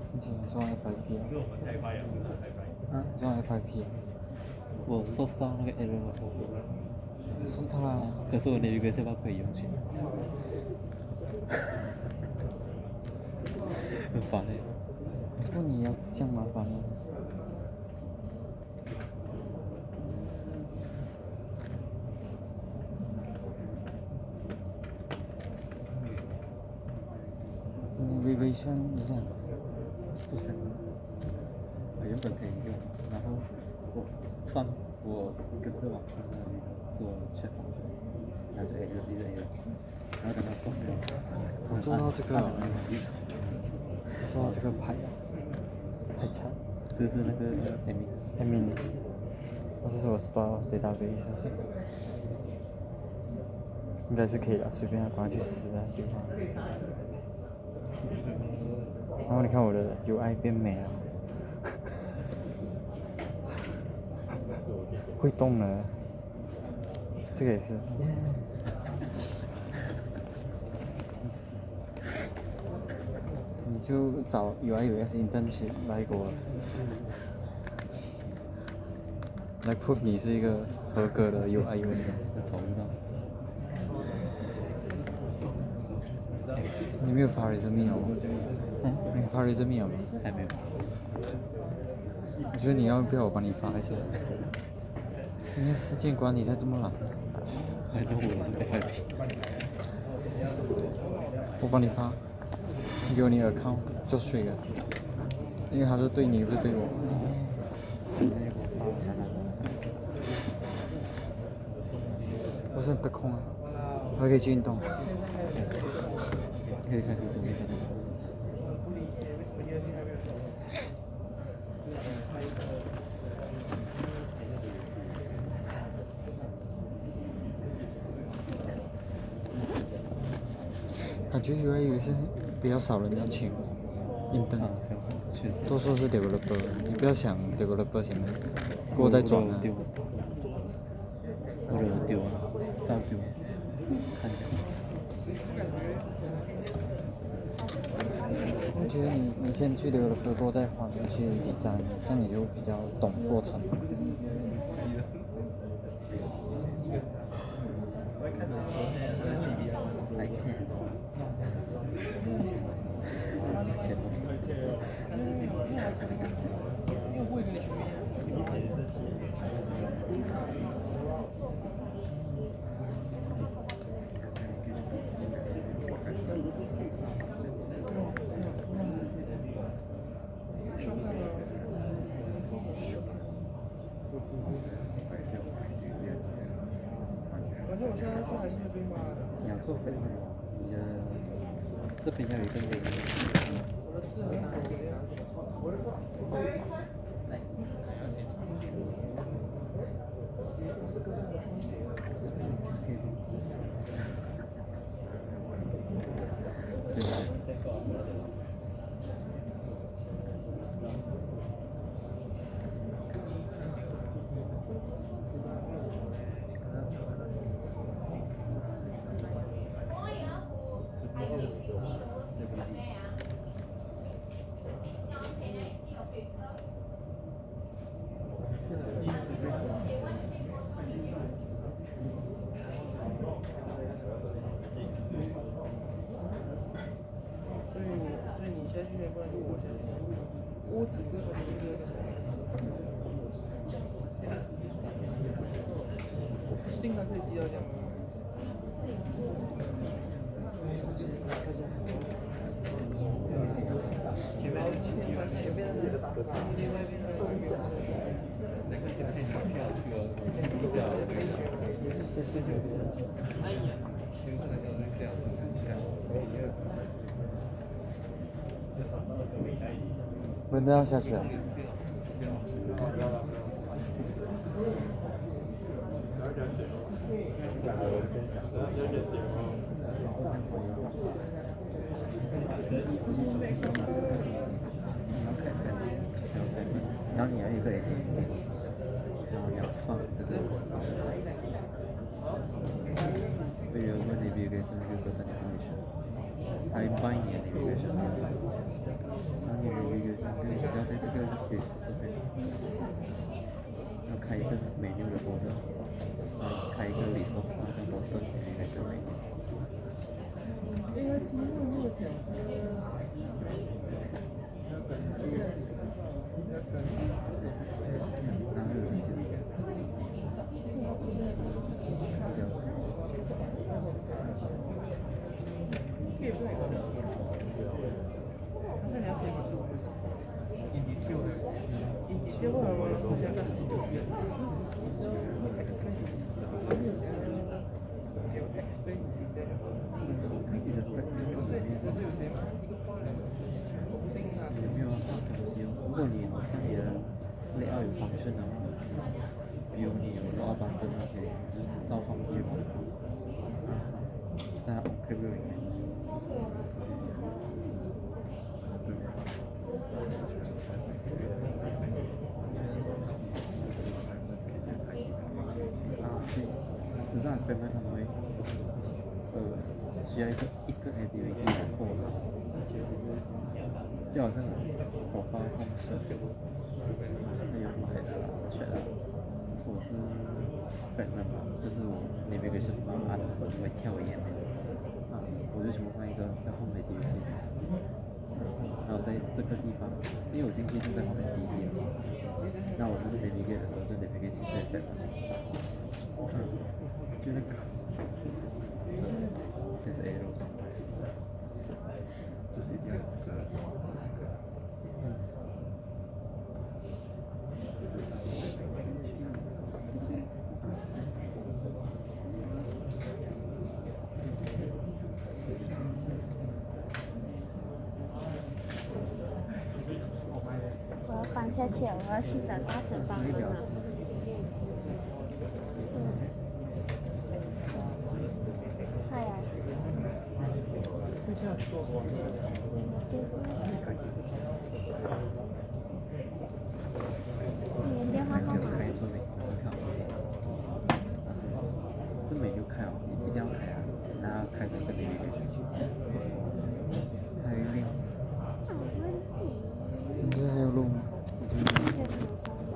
心情装 FIP 啊？装 FIP 我收不到那个 error。收到了。可是我的有一个是把可以用去。很烦欸。过你要这样麻烦吗？Revision 一下，做3个，我原本可以用，然后我跟着网上那里做全方位，然后就 A 了，然后等它放掉。我做到这个，排查，这是那个 admin，这是我 store database，应该是可以的，随便赶快去死啊，对吧？然后你看我的 UI 变美了，会动了，这个也是。你就找 UI/UX intern 来给我，来 prove 你是一个合格的 UI/UX。找不到。你没有发 resume 哦？你发 resume 了吗？还没有。我觉得你要不要我帮你发一下？你的事件管理才这么懒。还弄我 FIP。我帮你发，你给我你的 account 就睡了，因为他是对你，不是对我。我是很得空啊，我还可以去运动。可以开始读一下。感觉 UI 是比较少人要请intern，确实。多数是 developer， 你不要想 developer 前面，我在转啊。我惹丢了，照丢，看起来。我觉得你先去developer，过再换去design，这样你就比较懂过程。你要做粉，你的这边要有一个美。轮到要下去了。然后你要有一个 A， 然后你要放这个 variable navigation button information， 还有 binary navigation， 然后你 navigation 你只要在这个 list 这边，要开一个 menu 的 border， 然后开一个 resource bar 的 button navigation menu。然后有这些比较。有没有放东西哦？如果你好像你的layout有function的话，比如你有老板的那些，就是照放进去嘛，在 on-preview 里面。对，只是很 famous 他们会需要一个 activity 来破它，就好像 profile home search，还有 chat 啊，或者是 fragment 嘛，就是我 navigation bar 按的时候会跳一页面，我就全部放一个在 home activity，然后在这个地方，因为我进去就在旁边第一页，那我就是 navigate 的时候就 navigate 去这 fragment，就那个。是 arrow， 就是一定要这个，我要放下去，我要去找大神帮忙了。哎呀。你的电话号码？开错没？你看这没有开哦，一定要开啊，然后开这个 navigation。